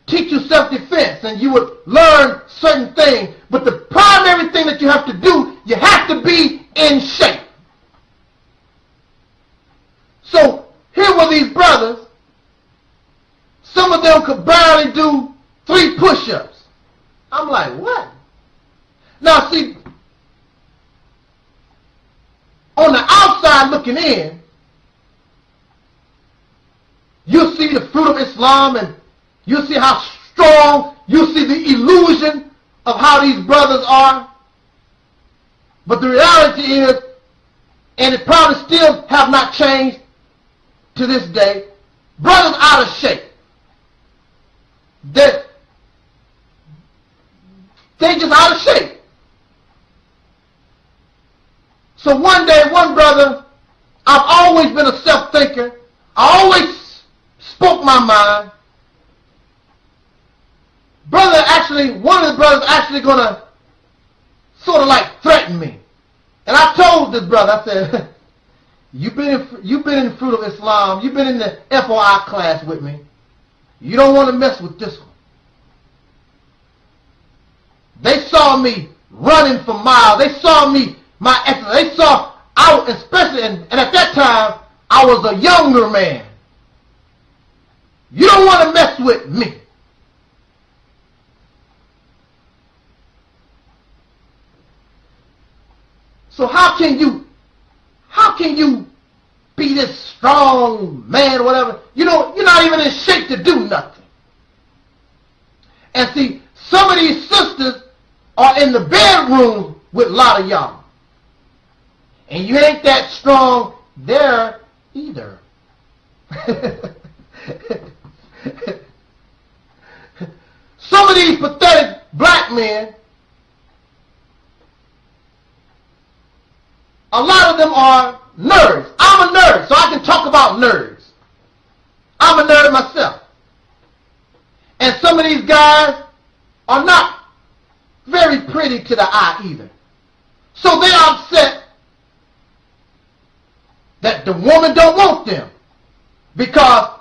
teach you self-defense and you would learn certain things. But the primary thing that you have to do, you have to be in shape. So here were these brothers. Some of them could barely do 3 push-ups. I'm like, what? Now see, on the outside looking in, you see the fruit of Islam and you see how strong, you see the illusion of how these brothers are. But the reality is, and it probably still have not changed to this day, brothers out of shape. They just out of shape. So one day, one brother, I've always been a self-thinker. I always spoke my mind. One of the brothers actually gonna sort of like threaten me. And I told this brother, I said, you've been in the Fruit of Islam, you've been in the FOI class with me. You don't want to mess with this one. They saw me running for miles. They saw me, my exercise. They saw, especially, and at that time, I was a younger man. You don't want to mess with me. So how can you be this strong man or whatever? You know, you're not even in shape to do nothing. And see, some of these sisters are in the bedroom with a lot of y'all. And you ain't that strong there either. Some of these pathetic black men, a lot of them are nerds. I'm a nerd, so I can talk about nerds. I'm a nerd myself. And some of these guys are not very pretty to the eye either. So they're upset that the woman don't want them because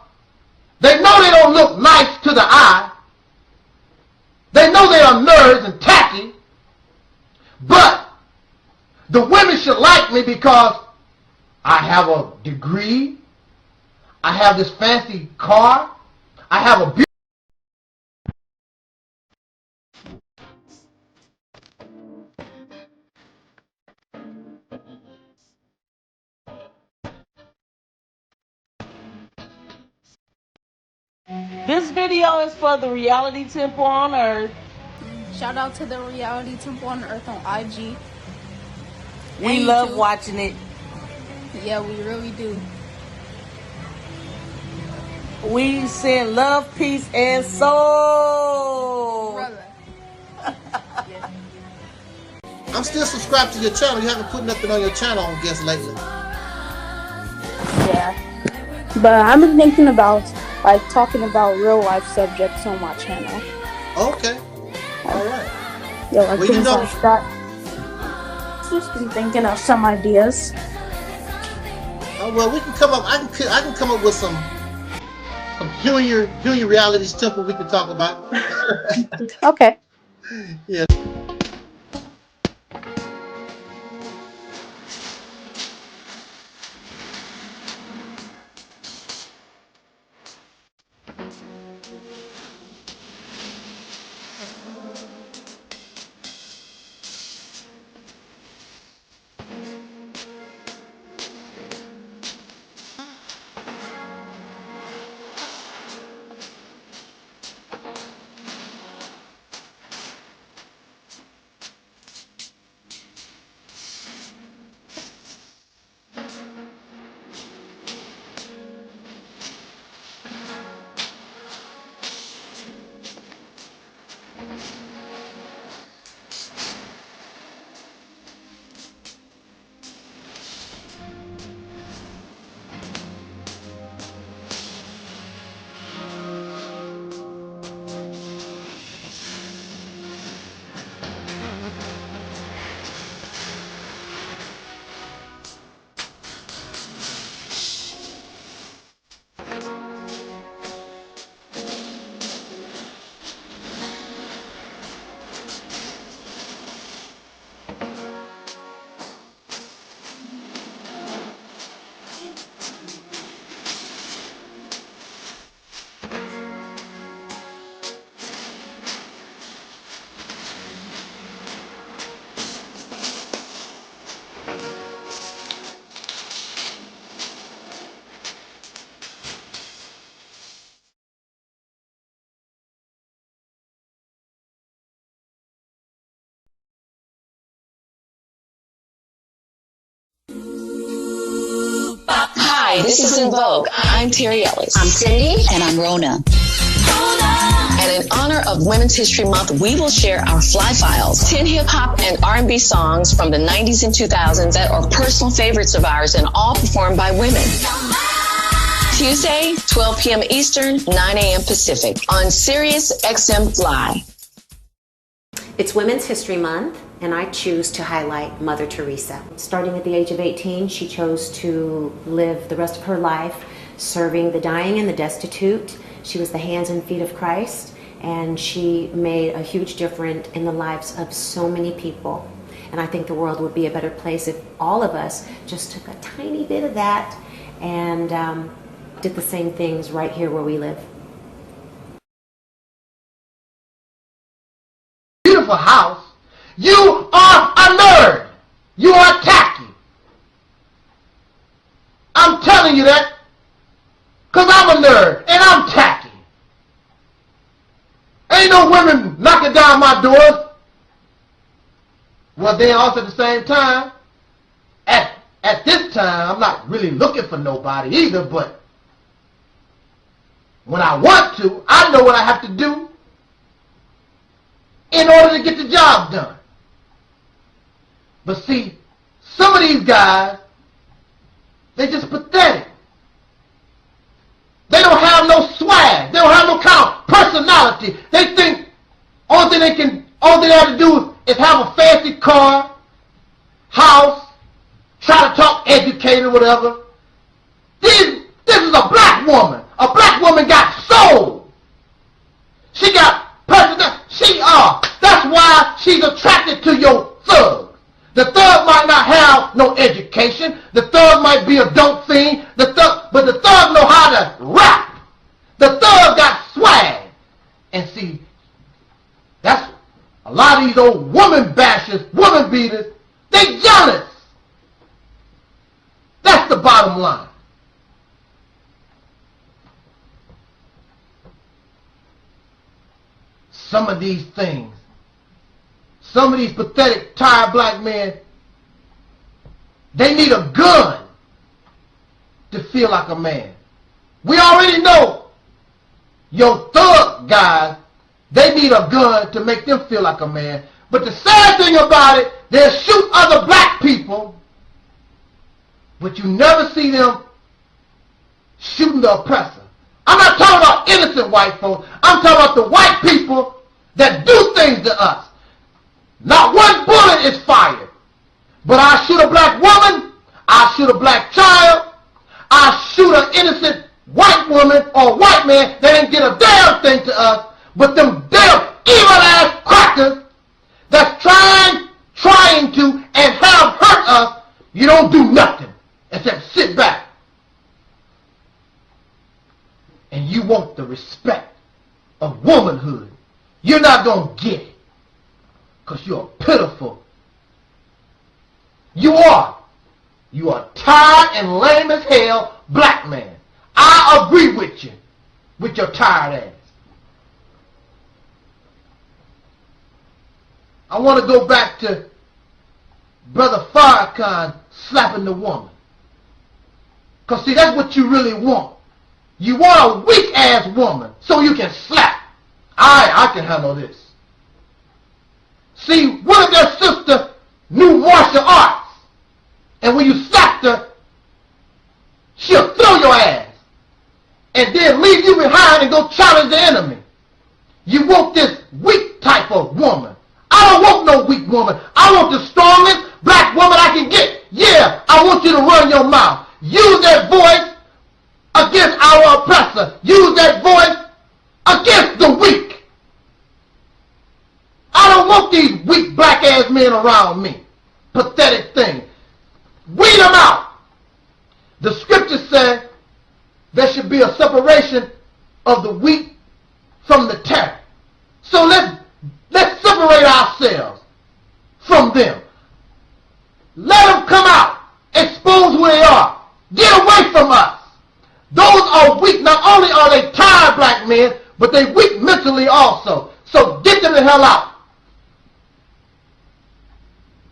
they know they don't look nice to the eye. They know they are nerds and tacky, but the women should like me because I have a degree, I have this fancy car, I have a beautiful... This video is for the Reality Temple on Earth. Shout out to the Reality Temple on Earth on IG. We love watching it. Yeah, we really do. We send love, peace, and soul. Brother. I'm still subscribed to your channel. You haven't put nothing on your channel, I guess, lately. Yeah. But I've been thinking about like talking about real life subjects on my channel. Okay. Alright. Yeah, like things like that. Just been thinking of some ideas. Oh, well, we can come up. I can come up with some Huey Reality's Temple we can talk about. Okay. Yeah. Hi, this is EnVogue. I'm Terry Ellis. I'm Cindy. And I'm Rona. And in honor of Women's History Month, we will share our fly files, 10 hip-hop and R&B songs from the 90s and 2000s that are personal favorites of ours and all performed by women. Tuesday, 12 p.m. Eastern, 9 a.m. Pacific on Sirius XM Fly. It's Women's History Month, and I choose to highlight Mother Teresa. Starting at the age of 18, she chose to live the rest of her life serving the dying and the destitute. She was the hands and feet of Christ, and she made a huge difference in the lives of so many people. And I think the world would be a better place if all of us just took a tiny bit of that and did the same things right here where we live. Beautiful house. You are a nerd. You are tacky. I'm telling you that because I'm a nerd and I'm tacky. Ain't no women knocking down my doors. Well, then also at the same time, at this time, I'm not really looking for nobody either, but when I want to, I know what I have to do in order to get the job done. But see, some of these guys, they're just pathetic. They don't have no swag. They don't have no kind of personality. They think all they have to do is have a fancy car, house, try to talk educated, whatever. This is a black woman. A black woman got soul. She got personality. That's why she's attracted to your thug. The thug might not have no education. The thug might be a dope fiend. But the thug know how to rap. The thug got swag. And see, that's a lot of these old woman bashers, woman beaters, they jealous. That's the bottom line. Some of these things, some of these pathetic, tired black men, they need a gun to feel like a man. We already know your thug guys, they need a gun to make them feel like a man. But the sad thing about it, they'll shoot other black people, but you never see them shooting the oppressor. I'm not talking about innocent white folks. I'm talking about the white people that do things to us. Not one bullet is fired. But I shoot a black woman, I shoot a black child, I shoot an innocent white woman or white man that ain't did a damn thing to us, but them damn evil-ass crackers that's trying to and have hurt us, you don't do nothing except sit back. And you want the respect of womanhood. You're not going to get it because you're pitiful. You are tired and lame as hell black man. I agree with you with your tired ass. I want to go back to Brother Farrakhan slapping the woman. Because see, that's what you really want. You want a weak-ass woman so you can slap. I can handle this. See, what if their sister knew martial arts? And when you slapped her, she'll throw your ass. And then leave you behind and go challenge the enemy. You want this weak type of woman. I don't want no weak woman. I want the strongest black woman I can get. Yeah, I want you to run your mouth. Use that voice against our oppressor. Use that voice against the weak. I don't want these weak black ass men around me. Pathetic thing. Weed them out. The scripture said there should be a separation of the wheat from the tare. So let's separate ourselves from them. Let them come out. Expose who they are. Get away from us. Those are weak. Not only are they tired black men, but they weak mentally also. So get them the hell out.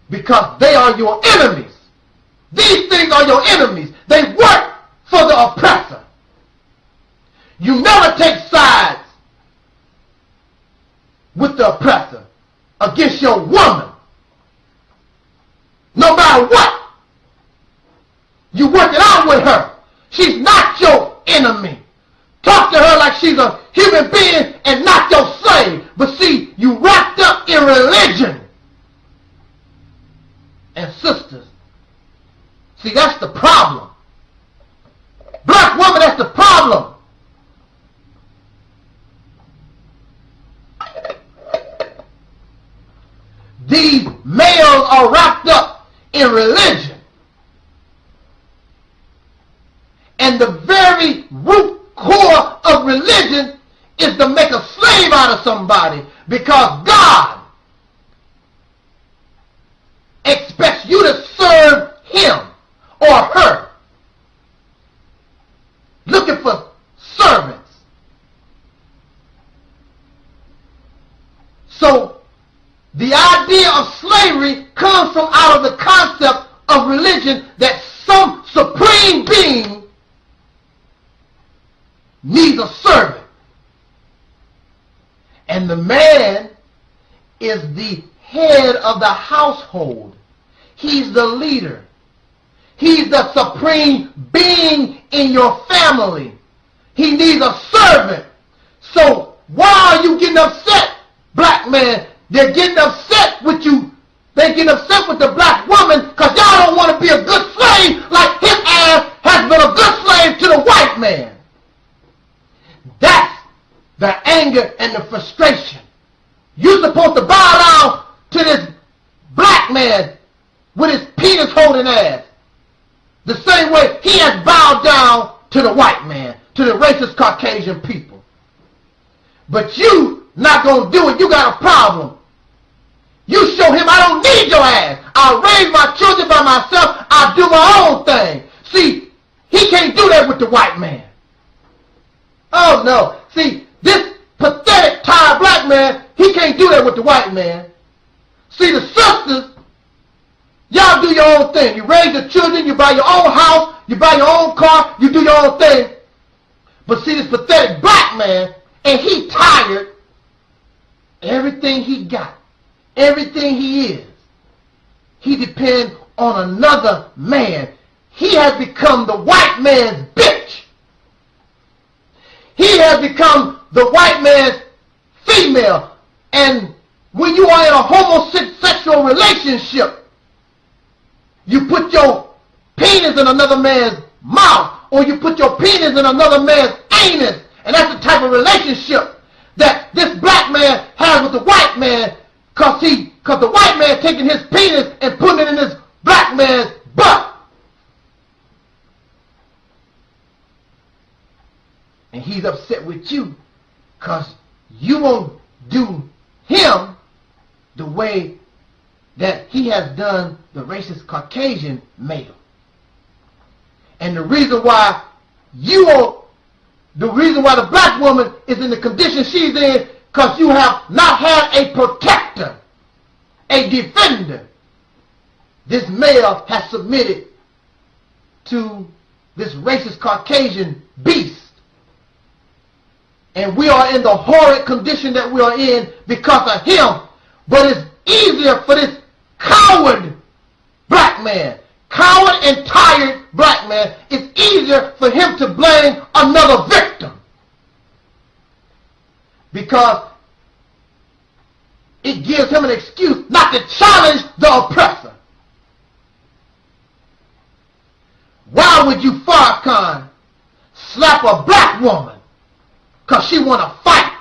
Because they are your enemies. These things are your enemies. They work for the oppressor. You never take sides with the oppressor against your woman. No matter what. You work it out with her. She's not your enemy. Talk to her like she's a human being and not your slave. But see, you wrapped up in religion. And sisters, see, that's the problem. Black woman, that's the problem. These males are wrapped up in religion. And the very root core of religion is to make a slave out of somebody, because God expects you to serve him or her. Looking for servants. So the idea of slavery comes from out of the concept of religion that some supreme being needs a servant. And the man is the head of the household. He's the leader. He's the supreme being in your family. He needs a servant. So why are you getting upset, black man? They're getting upset with you. They're getting upset with the black woman because y'all don't want to be a good slave like his ass has been a good slave to the white man. That's the anger and the frustration. You're supposed to bow down to this black man with his penis holding ass. The same way he has bowed down to the white man, to the racist Caucasian people. But you not going to do it. You got a problem. You show him I don't need your ass. I'll raise my children by myself. I'll do my own thing. See, he can't do that with the white man. Oh, no. See, this pathetic, tired black man, he can't do that with the white man. See, the sisters, y'all do your own thing. You raise your children, you buy your own house, you buy your own car, you do your own thing. But see, this pathetic black man, and he tired, everything he got, everything he is, he depends on another man. He has become the white man's bitch. He has become the white man's female. And when you are in a homosexual relationship, you put your penis in another man's mouth, or you put your penis in another man's anus. And that's the type of relationship that this black man has with the white man, because the white man taking his penis and putting it in this black man's butt. And he's upset with you because you won't do him the way that he has done the racist Caucasian male. And the reason why the black woman is in the condition she's in, because you have not had a protector, a defender. This male has submitted to this racist Caucasian beast. And we are in the horrid condition that we are in because of him. But it's easier for this coward black man, coward and tired black man, it's easier for him to blame another victim. Because it gives him an excuse not to challenge the oppressor. Why would you, Farrakhan, slap a black woman because she want to fight?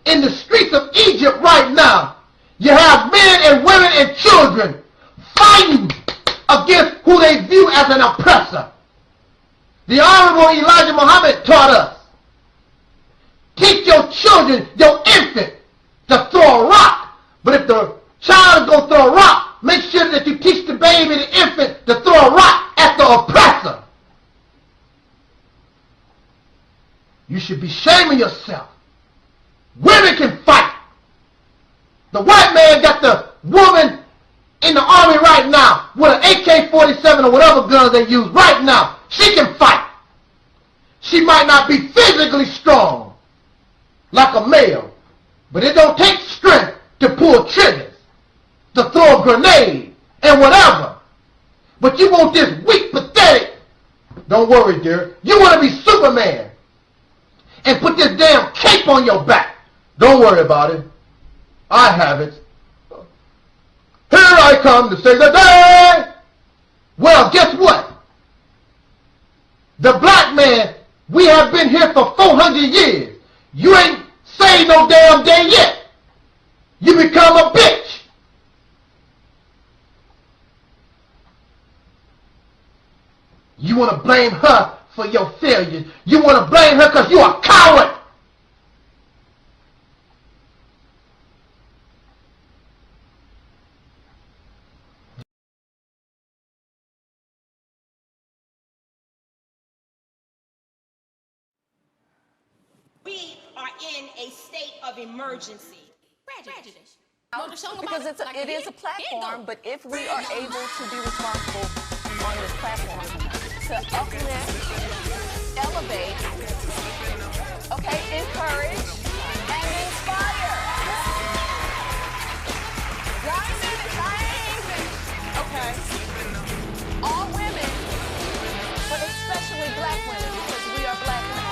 In the streets of Egypt right now, you have men and women and children fighting against who they view as an oppressor. The Honorable Elijah Muhammad taught us, teach your children, your infant, to throw a rock. But if the child is going to throw a rock, make sure that you teach the baby, the infant, to throw a rock at the oppressor. You should be shaming yourself. Women can fight. The white man got the woman in the army right now with an AK-47 or whatever guns they use right now. She can fight. She might not be physically strong like a male, but it don't take strength to pull triggers, to throw a grenade, and whatever. But you want this weak, pathetic, don't worry, dear, you want to be Superman and put this damn cape on your back. Don't worry about it. I have it. Here I come to save the day. Well, guess what? The black man, we have been here for 400 years. You ain't saved no damn day yet. You become a bitch. You want to blame her for your failures. You want to blame her because you're a coward. We are in a state of emergency. Prejudice. Because it is a platform, but if we are able to be responsible on this platform to uplift, elevate, okay, encourage, and inspire. Okay. All women, but especially black women, because we are black women.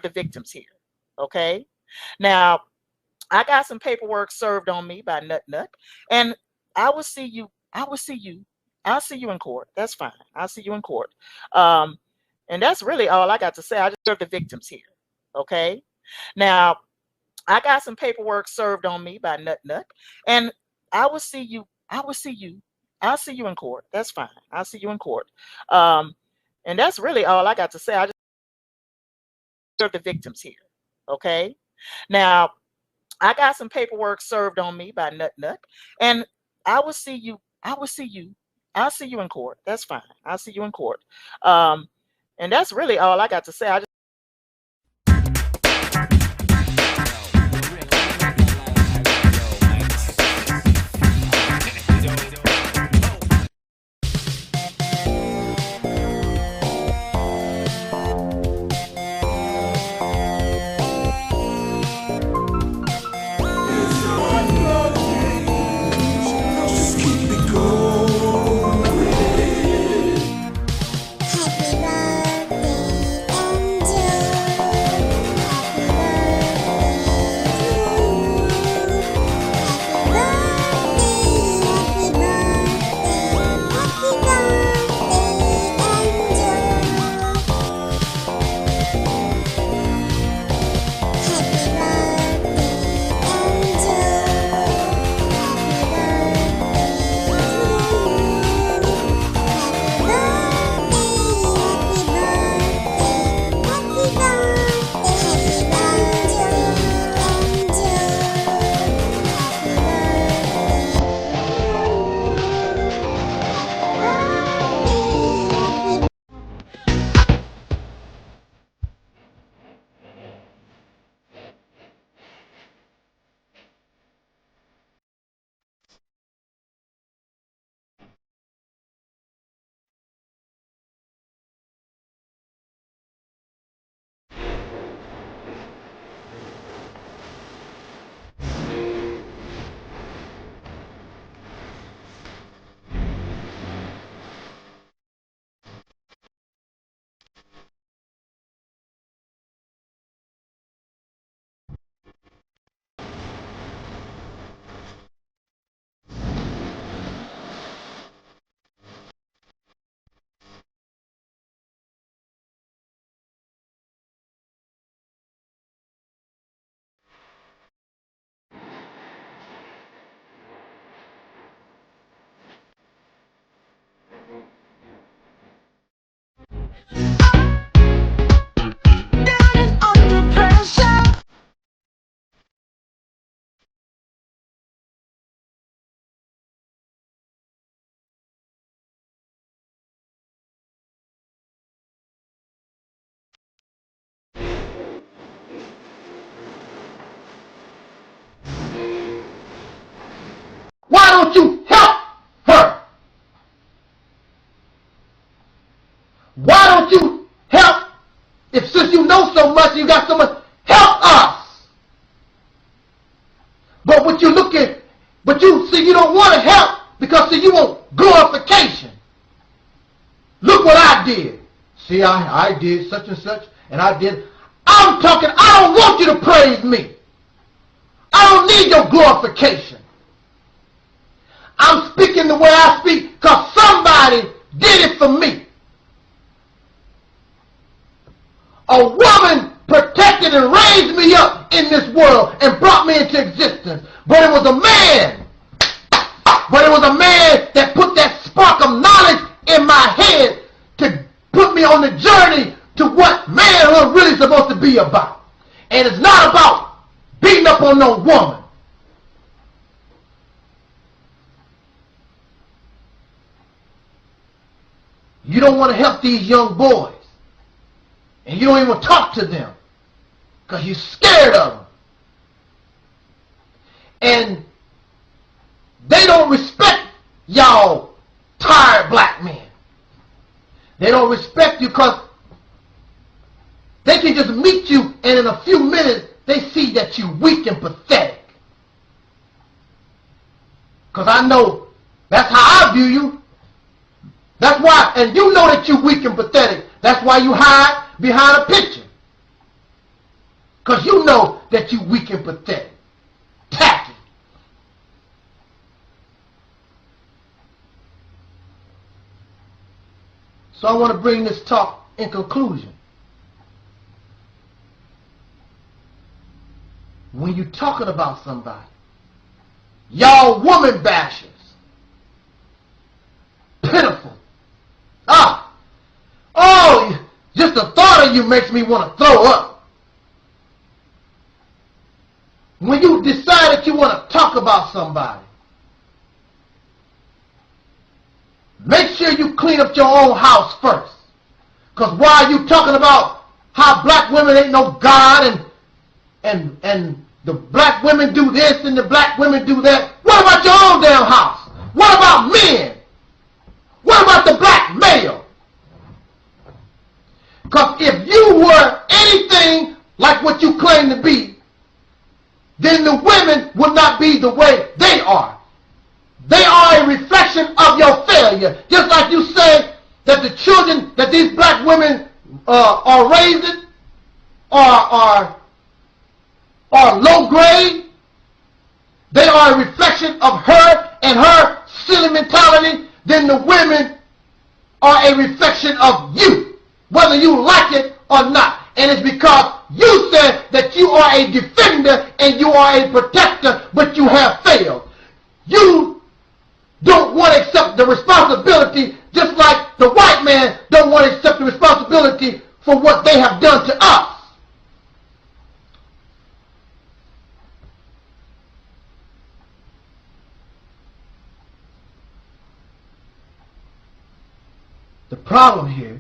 The victims here, okay? Now, I got some paperwork served on me by Nut, and I'll see you in court. That's fine. I'll see you in court. And that's really all I got to say. I just serve the victims here, okay? Now, I got some paperwork served on me by Nut, and I'll see you in court. That's fine. I'll see you in court. And that's really all I got to say. I just serve the victims here, okay? Now, I got some paperwork served on me by Nut, and I'll see you in court. That's fine. I'll see you in court. And that's really all I got to say. I just don't you help her? Why don't you help? If since you know so much, you got so much, help us. But what you look at, but you see, you don't want to help because see, you want glorification. Look what I did. See, I did such and such, and I did. I'm talking, I don't want you to praise me. I don't need your glorification. I'm speaking the way I speak because somebody did it for me. A woman protected and raised me up in this world and brought me into existence. But it was a man. But it was a man that put that spark of knowledge in my head to put me on the journey to what manhood really is supposed to be about. And it's not about beating up on no woman. You don't want to help these young boys. And you don't even talk to them because you're scared of them. And they don't respect y'all tired black men. They don't respect you because they can just meet you and in a few minutes they see that you're weak and pathetic. Because I know that's how I view you. That's why, and you know that you're weak and pathetic. That's why you hide behind a picture. Because you know that you're weak and pathetic. Tacky. So I want to bring this talk in conclusion. When you're talking about somebody, y'all woman bashers, pitiful. Just the thought of you makes me want to throw up. When you decide that you want to talk about somebody, make sure you clean up your own house first. Because while you talking about how black women ain't no God and the black women do this and the black women do that, what about your own damn house? What about men? What about the black male? Because if you were anything like what you claim to be, then the women would not be the way they are. They are a reflection of your failure. Just like you say that the children that these black women are raising are low grade. They are a reflection of her and her silly mentality. Then the women are a reflection of you, whether you like it or not. And it's because you said that you are a defender and you are a protector, but you have failed. You don't want to accept the responsibility, just like the white man don't want to accept the responsibility for what they have done to us. The problem here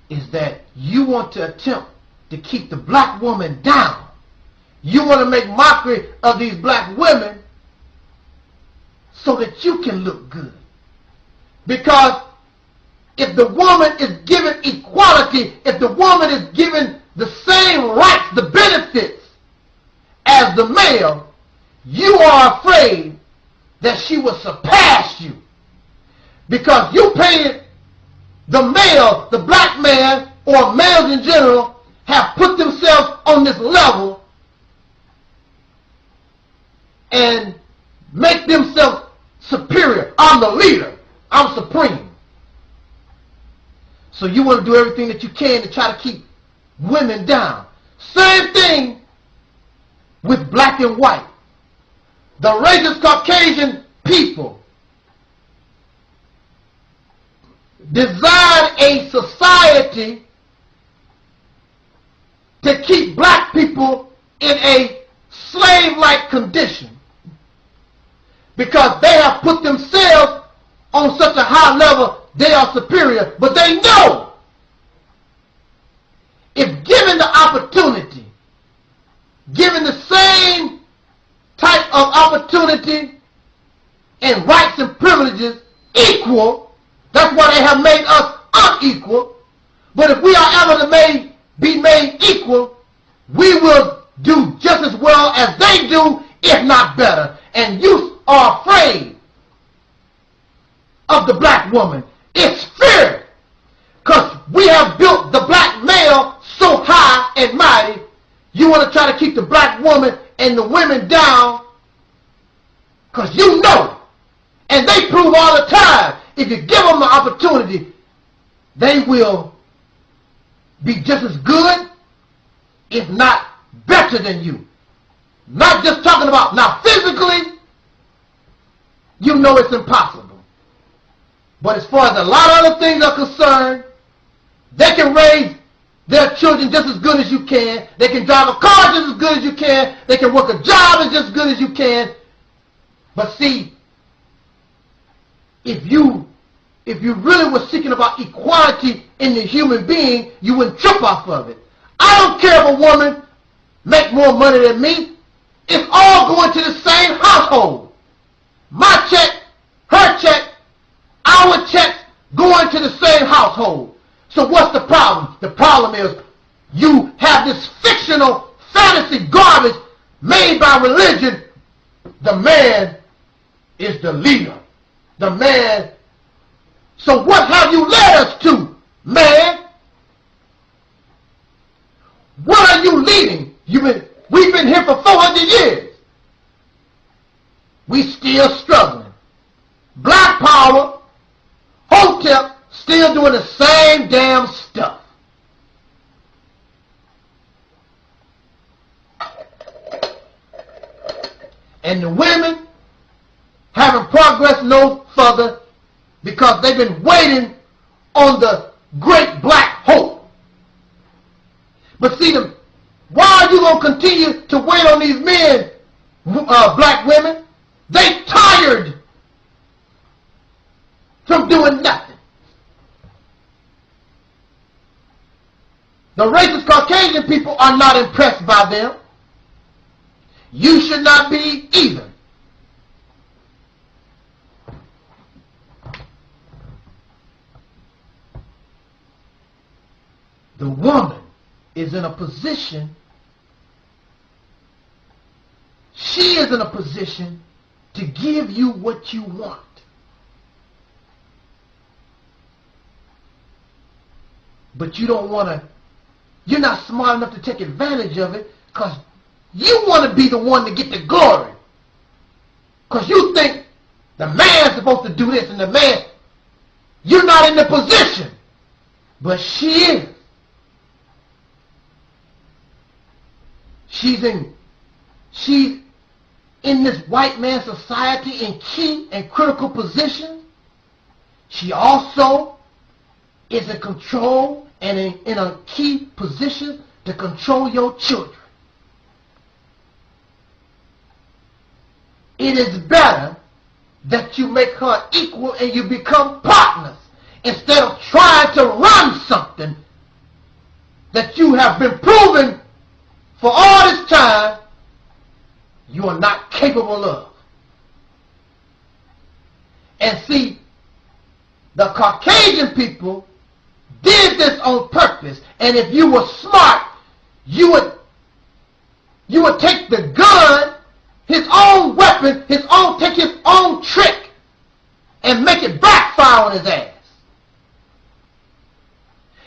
is that you want to attempt to keep the black woman down. You want to make mockery of these black women so that you can look good. Because if the woman is given equality, if the woman is given the same rights, the benefits as the male, you are afraid that she will surpass you. Because you painted the male, the black man, or males in general, have put themselves on this level and make themselves superior. I'm the leader. I'm supreme. So you want to do everything that you can to try to keep women down. Same thing with black and white. The racist Caucasian people design a society to keep black people in a slave-like condition because they have put themselves on such a high level they are superior, but they know if given the opportunity, given the same type of opportunity opportunity and rights and privileges equal. That's why they have made us unequal. But if we are ever to be made equal, we will do just as well as they do, if not better. And you are afraid of the black woman. It's fear. Because we have built the black male so high and mighty, you want to try to keep the black woman and the women down because you know. And they prove all the time, if you give them the opportunity, they will be just as good, if not better than you. Not just talking about, now physically, you know it's impossible. But as far as a lot of other things are concerned, they can raise their children just as good as you can. They can drive a car just as good as you can. They can work a job just as good as you can. But see, if you really were seeking about equality in the human being, you wouldn't trip off of it. I don't care if a woman make more money than me. It's all going to the same household. My check, her check, our checks going to the same household. So what's the problem? The problem is you have this fictional fantasy garbage made by religion. The man is the leader. The man. So what have you led us to, man? What are you leading? We've been here for 400 years. We still struggling. Black power, Hotep, still doing the same damn stuff. And the women haven't progressed no further because they've been waiting on the great black hope. But see, why are you going to continue to wait on these men, black women? They tired from doing nothing. The racist Caucasian people are not impressed by them. You should not be either. The woman is in a position, she is in a position to give you what you want. But you don't want to, you're not smart enough to take advantage of it because you want to be the one to get the glory. Because you think the man's supposed to do this and the man, you're not in the position. But she is. She's in this white man society in key and critical positions. She also is in control and in a key position to control your children. It is better that you make her equal and you become partners instead of trying to run something that you have been proven for all this time you are not capable of. And see, the Caucasian people did this on purpose. And if you were smart, you would take the gun, his own weapon, take his own trick, and make it backfire on his ass.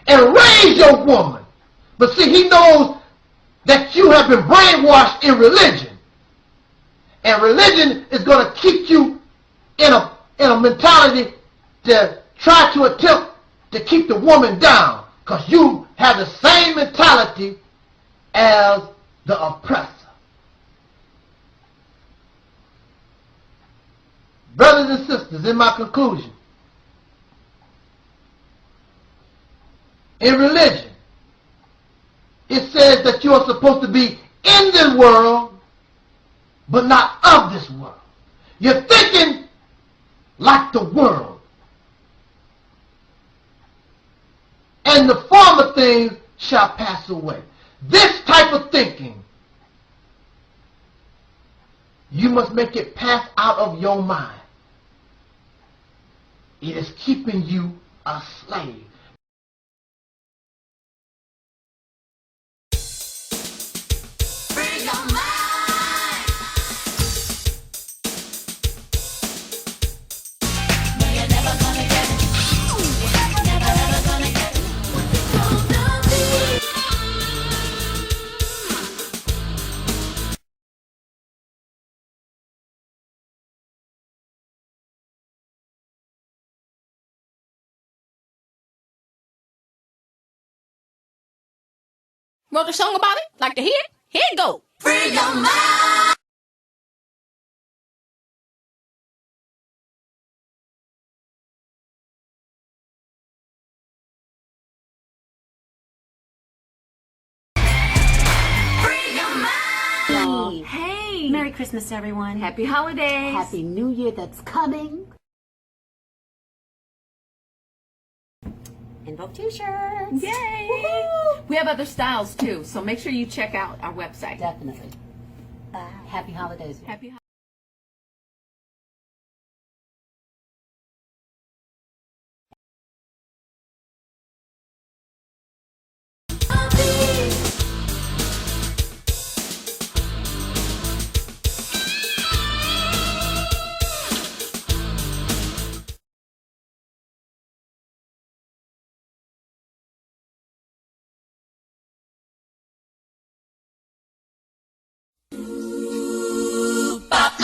And raise your woman. But see, he knows that you have been brainwashed in religion. And religion is going to keep you in a mentality to try to attempt to keep the woman down. Because you have the same mentality as the oppressor. Brothers and sisters, in my conclusion, in religion, it says that you are supposed to be in this world, but not of this world. You're thinking like the world. And the former things shall pass away. This type of thinking You must make it pass out of your mind. It is keeping you a slave. Wrote a song about it? Like to hear it? Here it go. Free your mind. Hey! Merry Christmas, everyone. Happy holidays. Happy New Year that's coming. EnVogue t-shirts. Yay! Woo-hoo! We have other styles too, so make sure you check out our website. Definitely. Happy holidays. Happy holidays.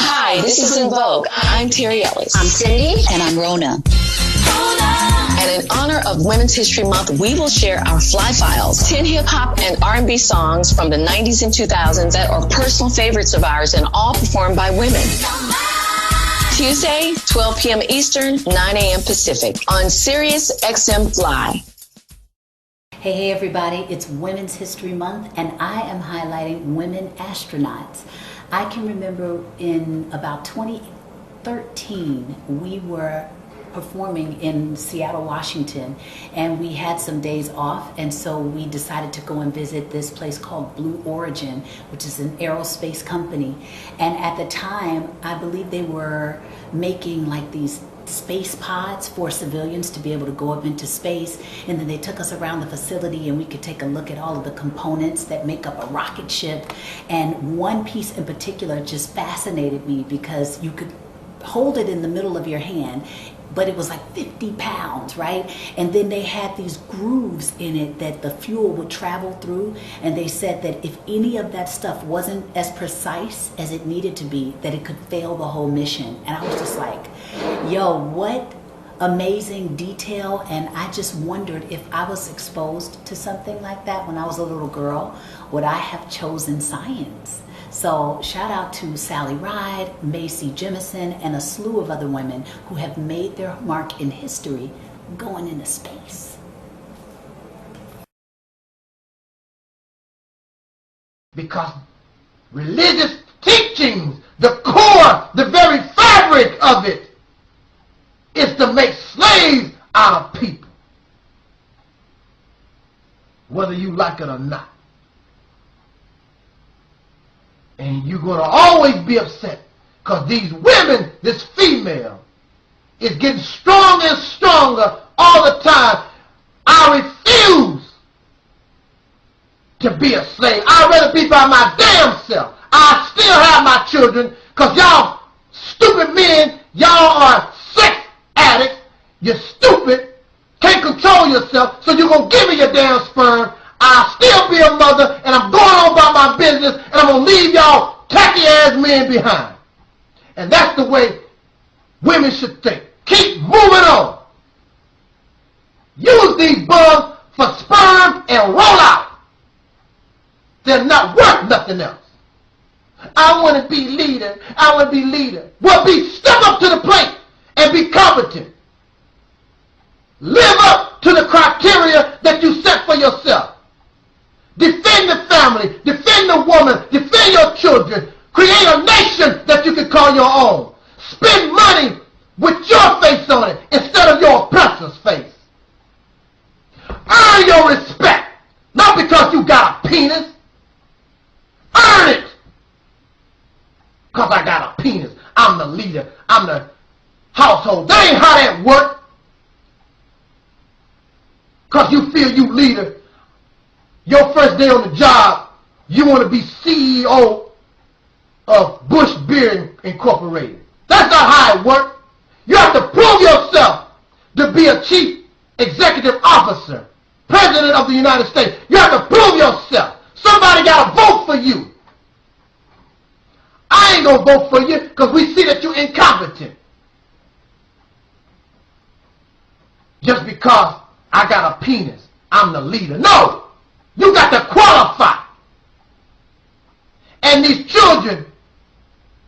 Hi, this is EnVogue. I'm Terry Ellis. I'm Cindy. And I'm Rona. And in honor of Women's History Month, we will share our fly files, 10 hip-hop and R&B songs from the 90s and 2000s that are personal favorites of ours and all performed by women. Tuesday, 12 p.m. Eastern, 9 a.m. Pacific on Sirius XM Fly. Hey everybody, it's Women's History Month and I am highlighting women astronauts. I can remember in about 2013, we were performing in Seattle, Washington, and we had some days off, and so we decided to go and visit this place called Blue Origin, which is an aerospace company. And at the time, I believe they were making like these space pods for civilians to be able to go up into space, and then they took us around the facility and we could take a look at all of the components that make up a rocket ship. And one piece in particular just fascinated me because you could hold it in the middle of your hand, but it was like 50 pounds, right? And then they had these grooves in it that the fuel would travel through, and they said that if any of that stuff wasn't as precise as it needed to be, that it could fail the whole mission. And I was just like, yo, what amazing detail. And I just wondered if I was exposed to something like that when I was a little girl, would I have chosen science? So shout out to Sally Ride, Macy Jemison, and a slew of other women who have made their mark in history going into space. Because religious teachings, the core, the very fabric of it, is to make slaves out of people, whether you like it or not. And you're going to always be upset because these women, this female, is getting stronger and stronger all the time. I refuse to be a slave. I'd rather be by my damn self. I still have my children because y'all stupid men, y'all are sex addicts. You're stupid, can't control yourself, so you're going to give me your damn sperm. I'll still be a mother, and I'm going on about my business, and I'm going to leave y'all tacky-ass men behind. And that's the way women should think. Keep moving on. Use these bugs for sperm and roll out. They're not worth nothing else. I want to be leader. I want to be leader. Well, step up to the plate and be competent. Live up to the criteria that you set for yourself. Defend the family, defend the woman, defend your children. Create a nation that you can call your own. Spend money with your face on it instead of your oppressor's face. Earn your respect, not because you got a penis. Earn it. because I got a penis. I'm the leader. I'm the household. That ain't how that works. Because you feel you leader. Your first day on the job, you want to be CEO of Bush Beer Incorporated. That's not how it works. You have to prove yourself to be a chief executive officer, president of the United States. You have to prove yourself. Somebody got to vote for you. I ain't going to vote for you because we see that you're incompetent. Just because I got a penis, I'm the leader. No! You got to qualify. And these children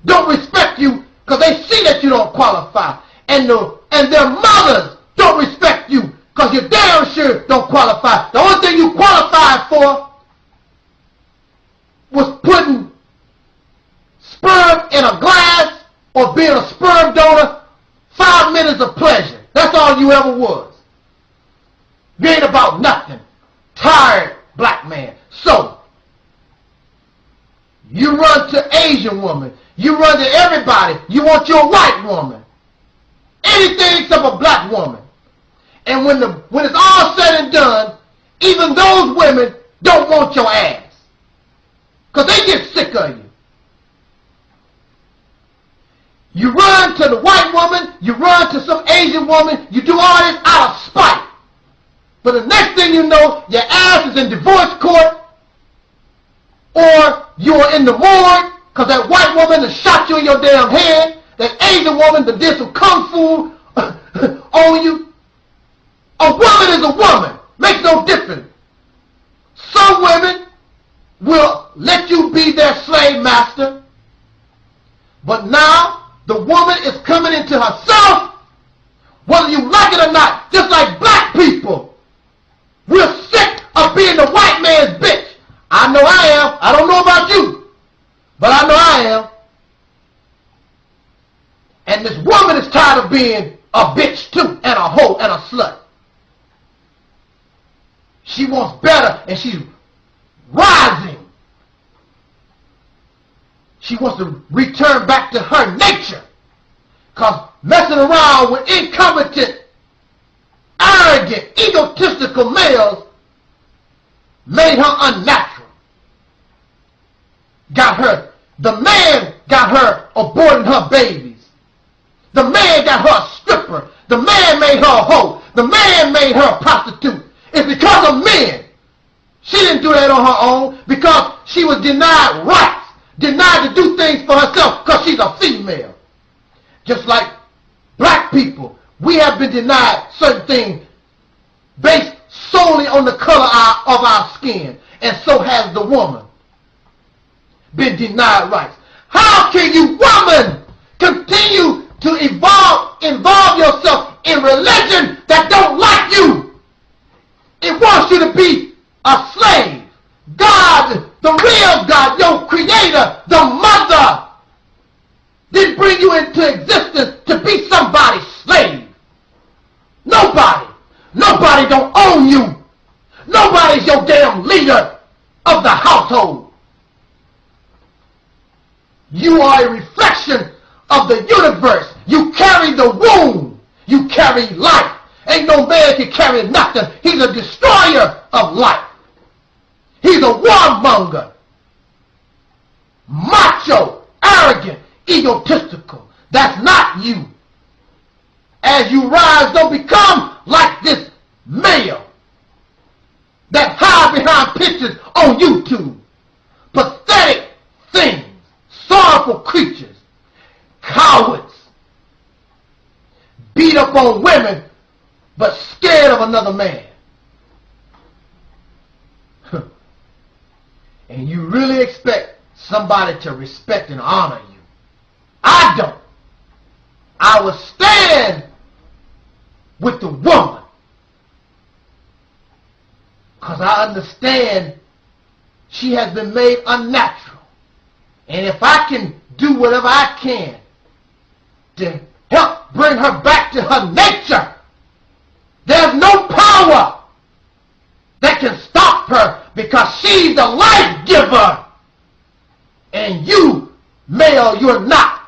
don't respect you because they see that you don't qualify. And their mothers don't respect you because you damn sure don't qualify. The only thing you qualified for was putting sperm in a glass or being a sperm donor. 5 minutes of pleasure. That's all you ever was. You ain't about nothing. Tired black man. So, you run to Asian woman. You run to everybody. You want your white woman. Anything except a black woman. And when it's all said and done, even those women don't want your ass. Because they get sick of you. You run to the white woman, you run to some Asian woman, you do all this out of spite. But the next thing you know, your ass is in divorce court, or you're in the morgue because that white woman has shot you in your damn head, that Asian woman that did some kung fu on you. A woman is a woman. Makes no difference. Some women will let you be their slave master, but now the woman is coming into herself, whether you like it or not, just like black people. We're sick of being the white man's bitch. I know I am. I don't know about you, but I know I am. And this woman is tired of being a bitch too, and a hoe, and a slut. She wants better, and she's rising. She wants to return back to her nature. Because messing around with incompetent, arrogant, egotistical males made her unnatural. The man got her aborting her babies. The man got her a stripper. The man made her a hoe. The man made her a prostitute. It's because of men. She didn't do that on her own because she was denied rights, denied to do things for herself because she's a female. Just like black people, we have been denied certain things based solely on the color of our skin, and so has the woman been denied rights. How can you, woman, continue to involve yourself in religion that don't like you? It wants you to be a slave. God, the real God, your creator, the mother, didn't bring you into existence to be somebody's slave. Nobody. Nobody don't own you. Nobody's your damn leader of the household. You are a reflection of the universe. You carry the womb. You carry life. Ain't no man can carry nothing. He's a destroyer of life. He's a warmonger. Macho, arrogant, egotistical. That's not you. As you rise, don't become like this male that hide behind pictures on YouTube. Pathetic things. Sorrowful creatures. Cowards. Beat up on women but scared of another man. And you really expect somebody to respect and honor you. I don't. I will stand with the woman because I understand she has been made unnatural. And if I can do whatever I can to help bring her back to her nature, there's no power that can stop her because she's the life giver. And you male, you're not.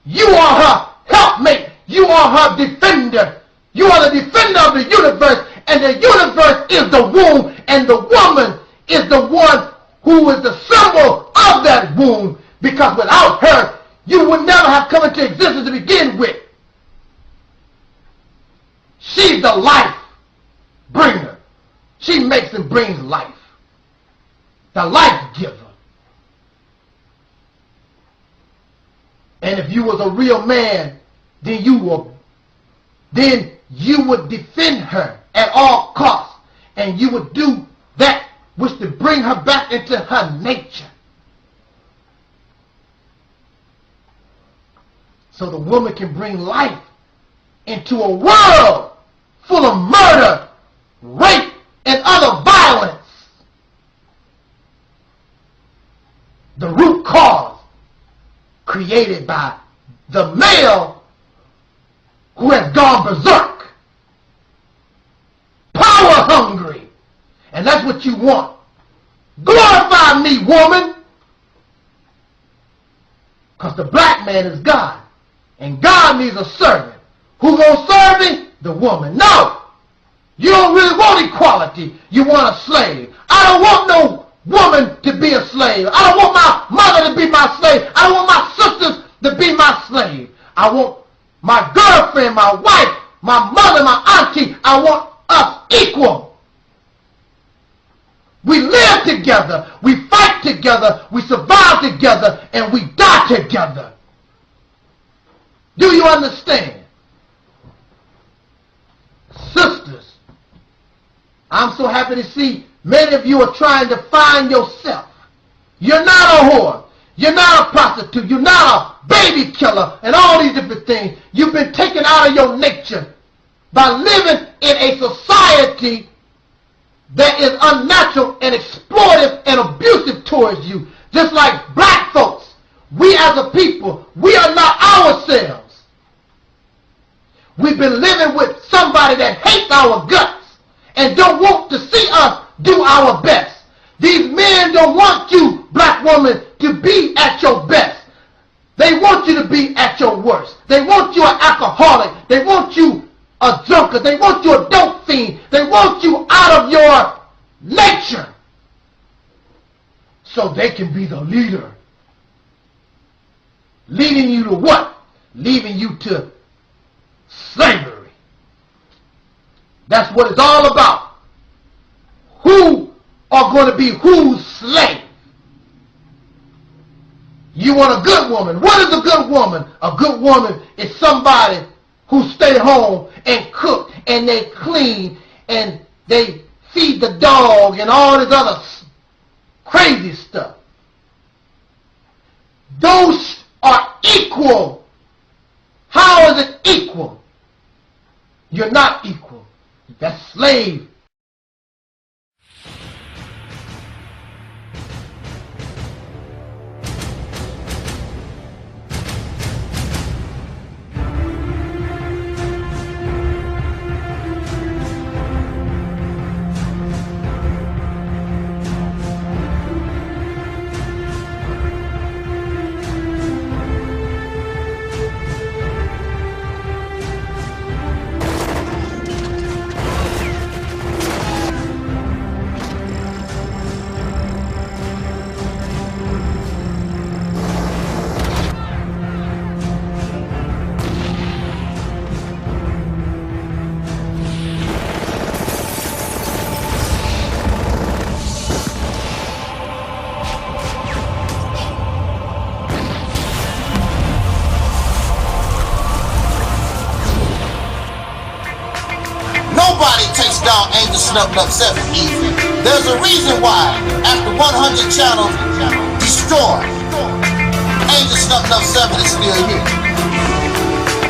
You are her helpmate. You are her defender. You are the defender of the universe, and the universe is the womb, and the woman is the one who is the symbol of that womb, because without her, you would never have come into existence to begin with. She's the life bringer. She makes and brings life. The life giver. And if you was a real man, then you would defend her at all costs, and you would do that which to bring her back into her nature. So the woman can bring life into a world full of murder, rape, and other violence. The root cause created by the male who has gone berserk, power hungry, and that's what you want. Glorify me, woman, because the black man is God, and God needs a servant. Who's going to serve him? The woman. No! You don't really want equality. You want a slave. I don't want no woman to be a slave. I don't want my mother to be my slave. I don't want my sisters to be my slave. I want my girlfriend, my wife, my mother, my auntie. I want us equal. We live together. We fight together. We survive together. And we die together. Do you understand? Sisters, I'm so happy to see many of you are trying to find yourself. You're not a whore. You're not a prostitute. You're not a baby killer and all these different things. You've been taken out of your nature by living in a society that is unnatural and exploitive and abusive towards you. Just like black folks, we as a people, we are not ourselves. We've been living with somebody that hates our guts and don't want to see us do our best. These men don't want you, black woman, to be at your best. They want you to be at your worst. They want you an alcoholic. They want you a drunkard. They want you a dope fiend. They want you out of your nature so they can be the leader. Leading you to what? Leading you to slavery. That's what it's all about. Who are going to be whose slave? You want a good woman. What is a good woman? A good woman is somebody who stay home and cook and they clean and they feed the dog and all this other crazy stuff. Those are equal. How is it equal? You're not equal. That's slave. Down Angel Snuffing Up 7 easy. There's a reason why after 100 channels destroyed, Angel Snuffing Up 7 is still here.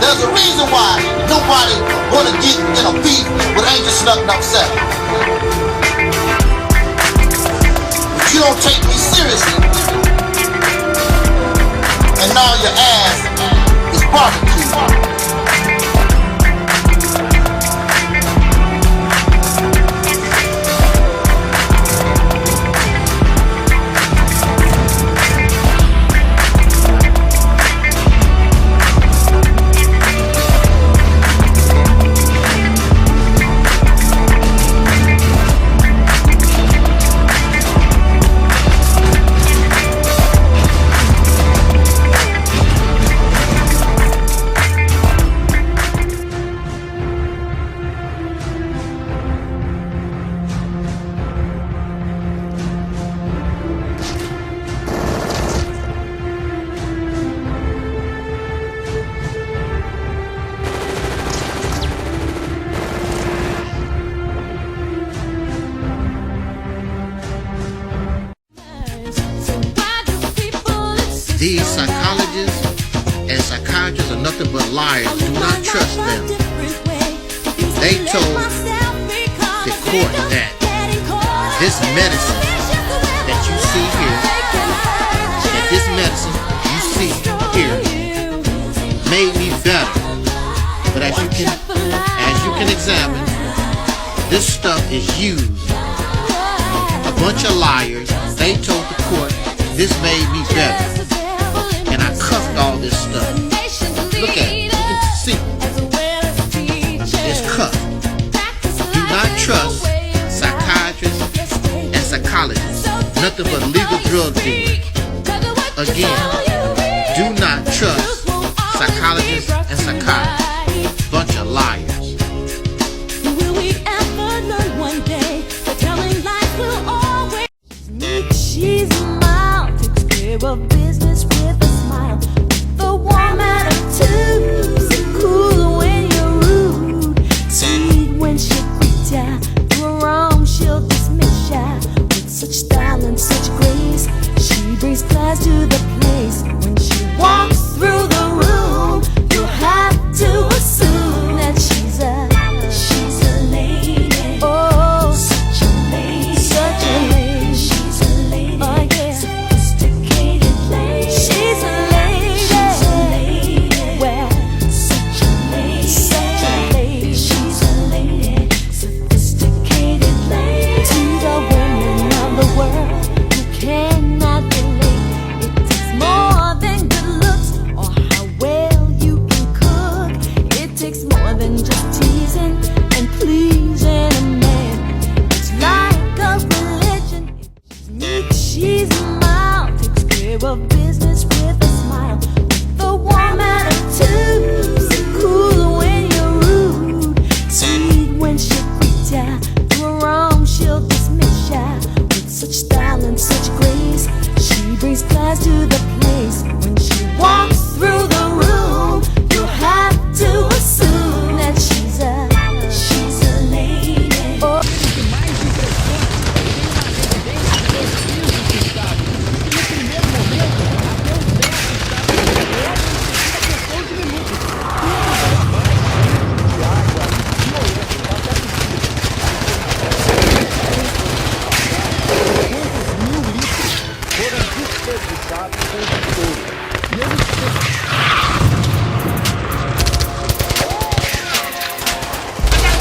There's a reason why nobody want to get in a beef with Angel Snuffing Up 7. But you don't take me seriously, and now your ass is barbecued. These psychologists and psychiatrists are nothing but liars. Do not trust them. They told the court that this medicine that you see here, that this medicine you see here made me better. But as you can examine, this stuff is used. A bunch of liars. They told the court this made me better, and I cuffed all this stuff. Look at it. You can see it's cuffed. Do not trust psychiatrists and psychologists. Nothing but legal drug dealers. Again, do not trust psychologists and psychiatrists. Bunch of liars. Will we ever learn one day that telling lies will always make? She's mild, takes care of business with a smile, the warm attitude, so cool when you're rude, sweet when she freaks ya, you're wrong, she'll dismiss ya with such style and such grace. She brings class to the place. When she walks through the room, you'll have to assume that she's a lady. Oh, such a lady. Such a lady. She's a lady. Oh yeah. Sophisticated lady. She's a lady. She's a lady. Well, such a lady. Such a lady. She's a lady. Sophisticated lady. To the women of the world who cannot relate, it takes more than good looks or how well you can cook. It takes more than just teasing and pleasing a man. It's like a religion. She's meek, she's mild, takes care of business with a smile, the warm attitude, so cool when you're rude, sweet when she greets ya, you're wrong, she'll dismiss ya with such style and such grace. She brings class to the place. When she walks through the room, you'll have to assume that she's a lady. Oh.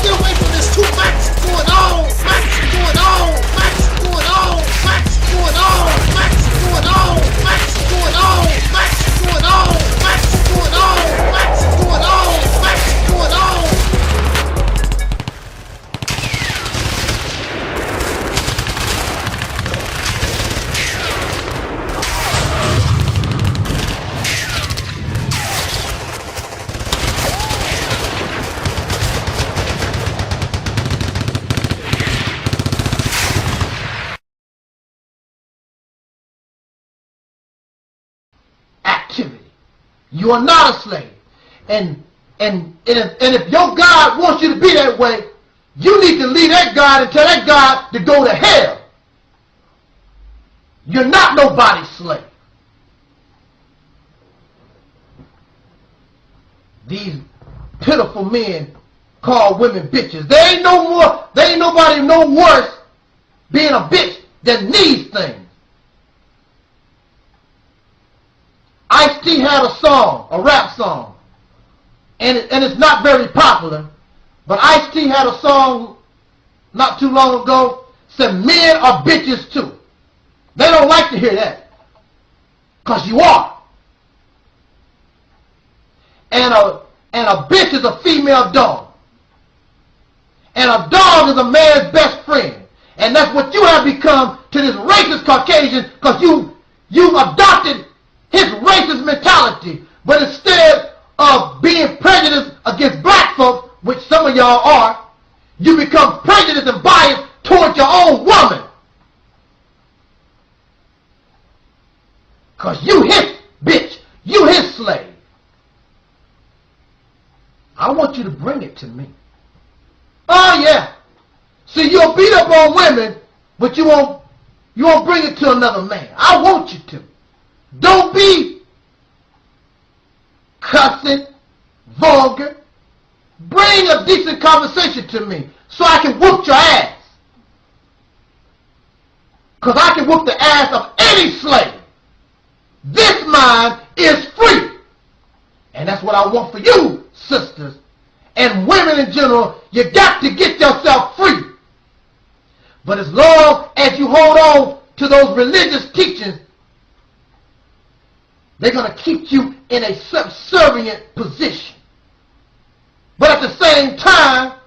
Get away from this too much going on, much going on, much going on, much going on, much going on, much going on, much going on, much going on, much going on, much going on. Activity. You are not a slave. And if your God wants you to be that way, you need to leave that God and tell that God to go to hell. You're not nobody's slave. These pitiful men call women bitches. They ain't nobody no worse being a bitch than these things. Ice-T had a song, a rap song, and it's not very popular, but Ice-T had a song not too long ago, said men are bitches too. They don't like to hear that, because you are. And a bitch is a female dog. And a dog is a man's best friend. And that's what you have become to this racist Caucasian, because you adopted his racist mentality. But instead of being prejudiced against black folks, which some of y'all are, you become prejudiced and biased towards your own woman. Because you his bitch. You his slave. I want you to bring it to me. Oh yeah. See, you'll beat up on women, but you won't bring it to another man. I want you to. Don't be cussing, vulgar. Bring a decent conversation to me so I can whoop your ass. Because I can whoop the ass of any slave. This mind is free. And that's what I want for you, sisters, and women in general. You got to get yourself free. But as long as you hold on to those religious teachings, they're going to keep you in a subservient position. But at the same time,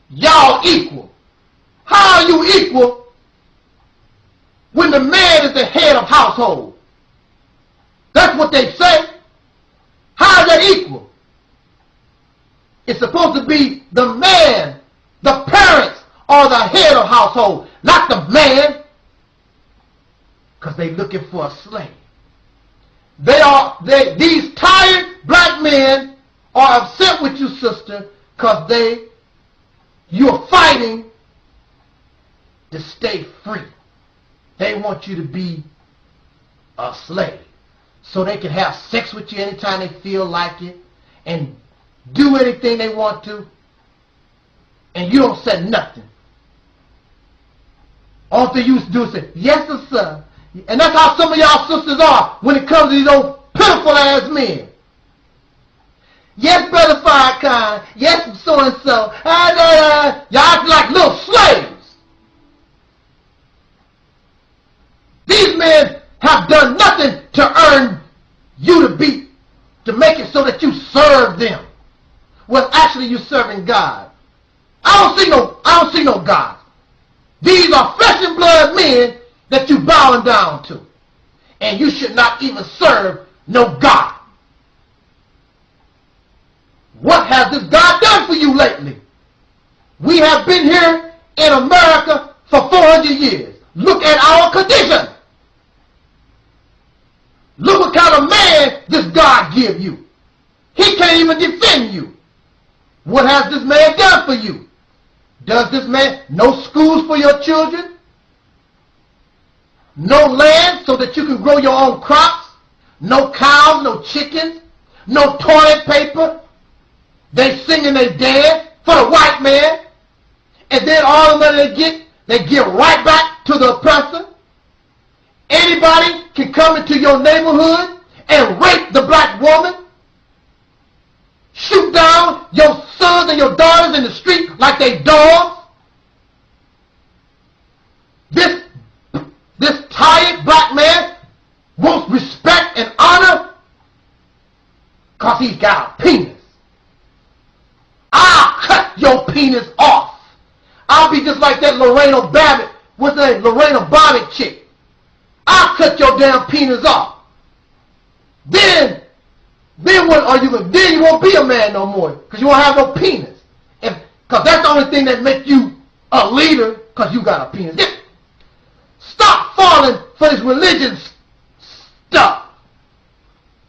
y'all equal. How are you equal when the man is the head of household? That's what they say. How is that equal? It's supposed to be the man, the parents are the head of household, not the man, because they're looking for a slave. These tired black men are upset with you, sister, because you're fighting to stay free. They want you to be a slave so they can have sex with you anytime they feel like it and do anything they want to, and you don't say nothing. All they used to do is say, yes, sir. And that's how some of y'all sisters are when it comes to these old pitiful ass men. Yes, brother Firekind. Yes, so-and-so. Y'all act like little slaves. These men have done nothing to earn you to make it so that you serve them. Well, actually, you're serving God. I don't see no God. These are flesh and blood men that you bowing down to. And you should not even serve no God. What has this God done for you lately? We have been here in America for 400 years. Look at our condition. Look what kind of man this God give you. He can't even defend you. What has this man done for you? Does this man no schools for your children? No land so that you can grow your own crops? No cows, no chickens, no toilet paper? They sing and they dance for the white man, and then all the money they give right back to the oppressor. Anybody can come into your neighborhood and rape the black woman, shoot down your sons and your daughters in the street like they dogs. This tired black man wants respect and honor because he's got a penis. I'll cut your penis off. I'll be just like that Lorena Babbitt, what's that Lorena Bobbitt chick. I'll cut your damn penis off. Then what are you going to do? Then you won't be a man no more because you won't have no penis. Because that's the only thing that makes you a leader, because you got a penis. Stop falling for this religion stuff.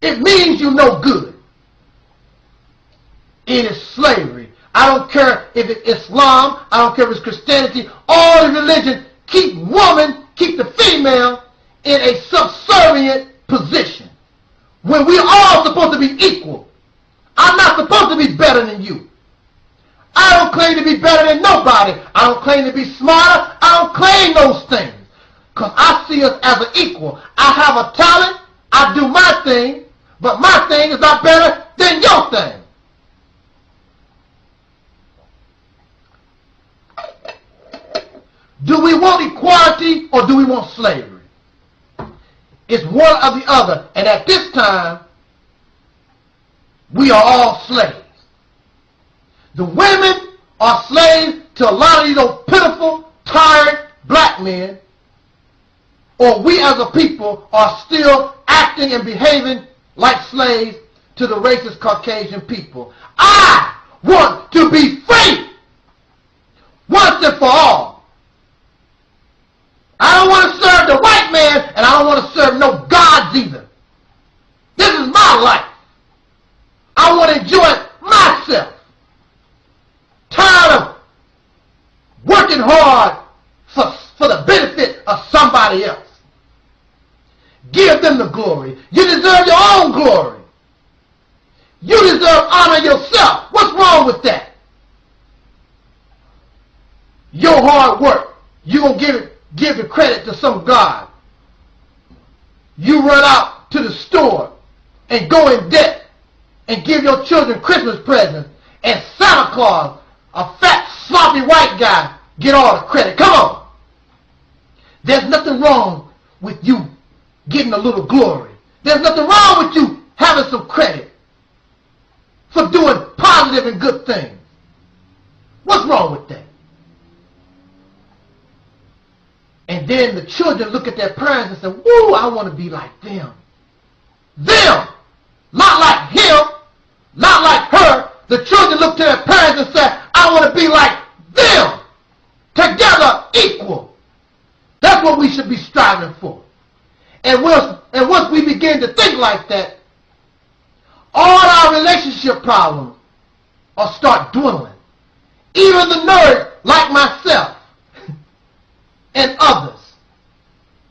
It means you no good. It is slavery. I don't care if it's Islam. I don't care if it's Christianity. All the religions keep the female in a subservient position. When we all supposed to be equal. I'm not supposed to be better than you. I don't claim to be better than nobody. I don't claim to be smarter. I don't claim those things. Because I see us as an equal. I have a talent. I do my thing. But my thing is not better than your thing. Do we want equality or do we want slavery? It's one or the other. And at this time, we are all slaves. The women are slaves to a lot of these old pitiful, tired black men. Or we as a people are still acting and behaving like slaves to the racist Caucasian people. I want to be free once and for all. I don't want to serve the white man, and I don't want to serve no gods either. This is my life. I want to enjoy myself. Tired of working hard for the benefit of somebody else. Give them the glory. You deserve your own glory. deserve honor yourself. What's wrong with that? Your hard work, you gonna give the credit to some God. You run out to the store and go in debt and give your children Christmas presents, and Santa Claus, a fat, sloppy white guy, get all the credit. Come on. There's nothing wrong with you getting a little glory. There's nothing wrong with you having some credit for doing positive and good things. What's wrong with that? And then the children look at their parents and say, woo, I want to be like them. Them! Not like him, not like her. The children look to their parents and say, I want to be like them. Together, equal. That's what we should be striving for. And once we begin to think like that, all our relationship problems will start dwindling. Even the nerds like myself and others.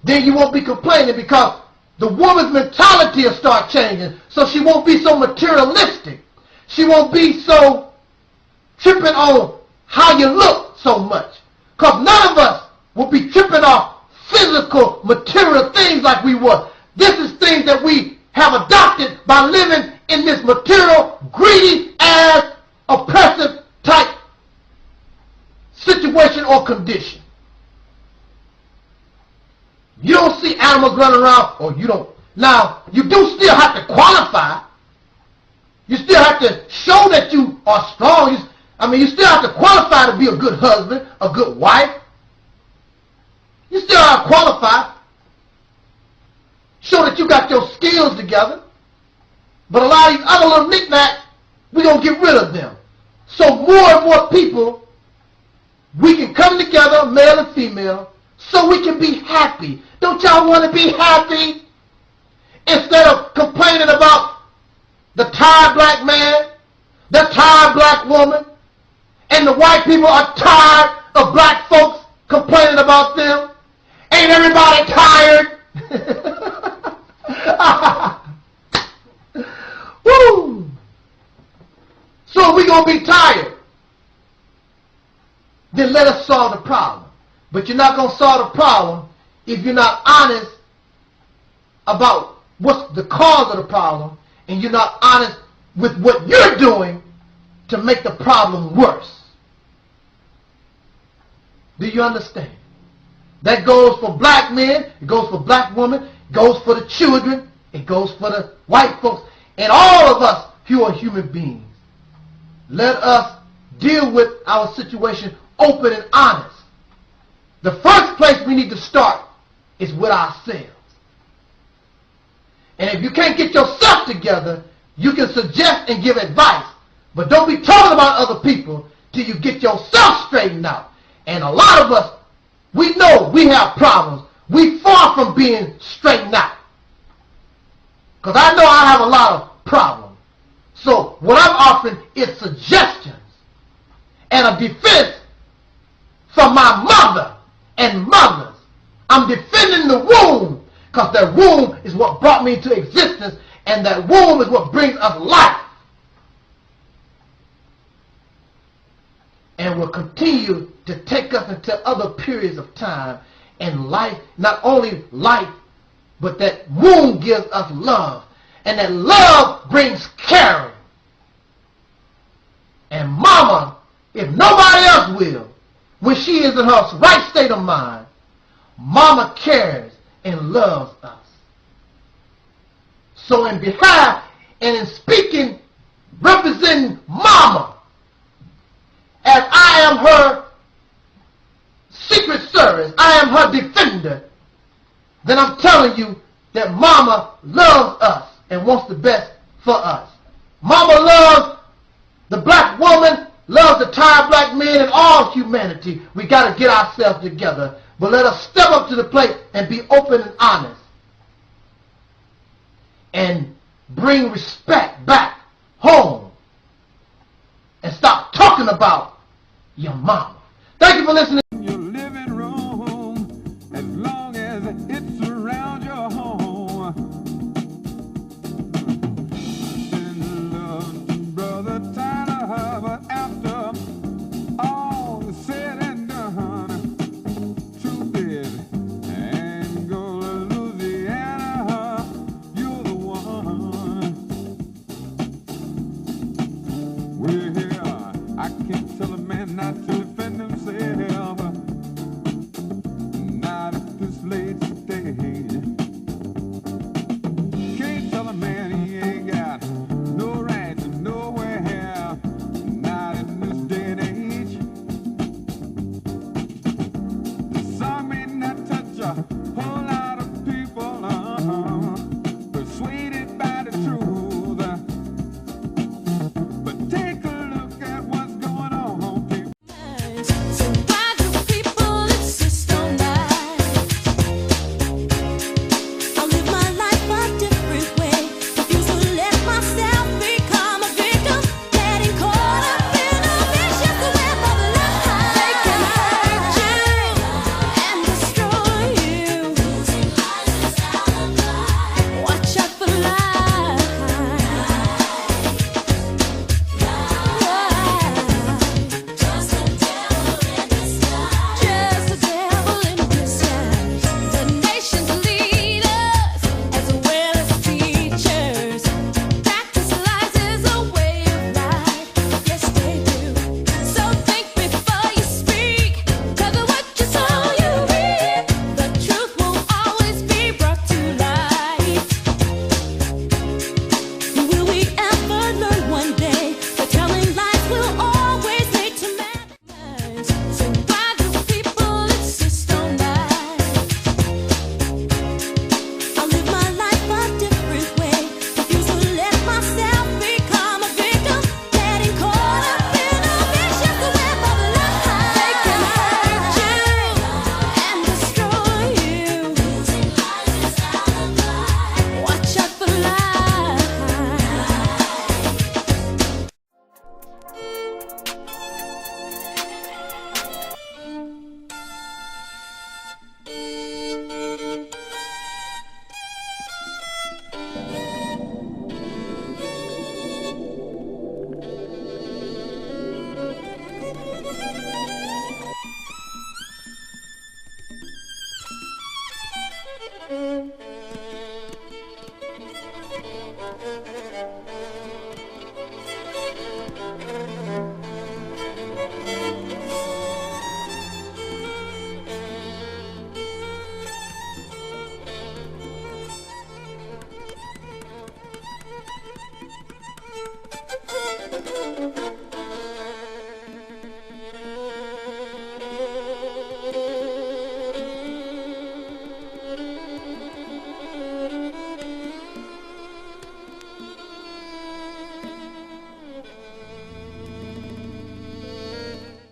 Then you won't be complaining because the woman's mentality will start changing, so she won't be so materialistic. She won't be so tripping on how you look so much. Because none of us will be tripping off physical, material things like we were. This is things that we have adopted by living in this material, greedy, ass, oppressive type situation or condition. You don't see animals running around, or you don't. Now, you do still have to qualify. You still have to show that you are strong. You still have to qualify to be a good husband, a good wife. You still have to qualify. Show that you got your skills together. But a lot of these other little knickknacks, we're going to get rid of them. So more and more people, we can come together, male and female, so we can be happy. Don't y'all want to be happy? Instead of complaining about the tired black man, the tired black woman, and the white people are tired of black folks complaining about them. Ain't everybody tired? Woo! So we're going to be tired. Then let us solve the problem. But you're not going to solve the problem if you're not honest about what's the cause of the problem, and you're not honest with what you're doing to make the problem worse. Do you understand? That goes for black men, it goes for black women, it goes for the children, it goes for the white folks, and all of us who are human beings. Let us deal with our situation open and honest. The first place we need to start is with ourselves. And if you can't get yourself together, you can suggest and give advice, but don't be talking about other people till you get yourself straightened out. And a lot of us, we know we have problems. We far from being straightened out. Because I know I have a lot of problems. So what I'm offering is suggestions and a defense from my mother and mothers. I'm defending the womb, because that womb is what brought me into existence, and that womb is what brings us life. And will continue to take us into other periods of time. And life, not only life, but that womb gives us love. And that love brings caring. And mama, if nobody else will, when she is in her right state of mind, mama cares and loves us. So in behalf and in speaking, representing mama, as I am her secret service, I am her defender, then I'm telling you that mama loves us and wants the best for us. Mama loves the black woman, loves the tired black man, and all humanity. We got to get ourselves together. But let us step up to the plate and be open and honest. And bring respect back home. And stop talking about your mama. Thank you for listening. Your living room, as long as it's around your home. Send love to got to defend themselves. Not at this late stage. Can't tell a man he ain't got no right to nowhere. Not in this day and age. The song may not touch a whole lot of people, persuaded by the truth. But take a look at what's going on, people. So why do people insist on that? I live my life a different way. Refuse to let myself become a victim. Getting caught up in a vicious web of lies. They can hurt you and destroy you. Watch out for lies. Just a devil in disguise. The nation's leaders, as well as teachers, practice lies as a way of life. Yes, they do. So think before you speak, 'cause of what you sow you reap. The truth will always be brought to light. Will we ever learn one day that telling lies will always lead to madness? So why do people insist on that? I live my life a different way. Refuse to let myself become a victim. Getting caught up in a vicious web of lies. They can hurt you and destroy you. Watch out for lies.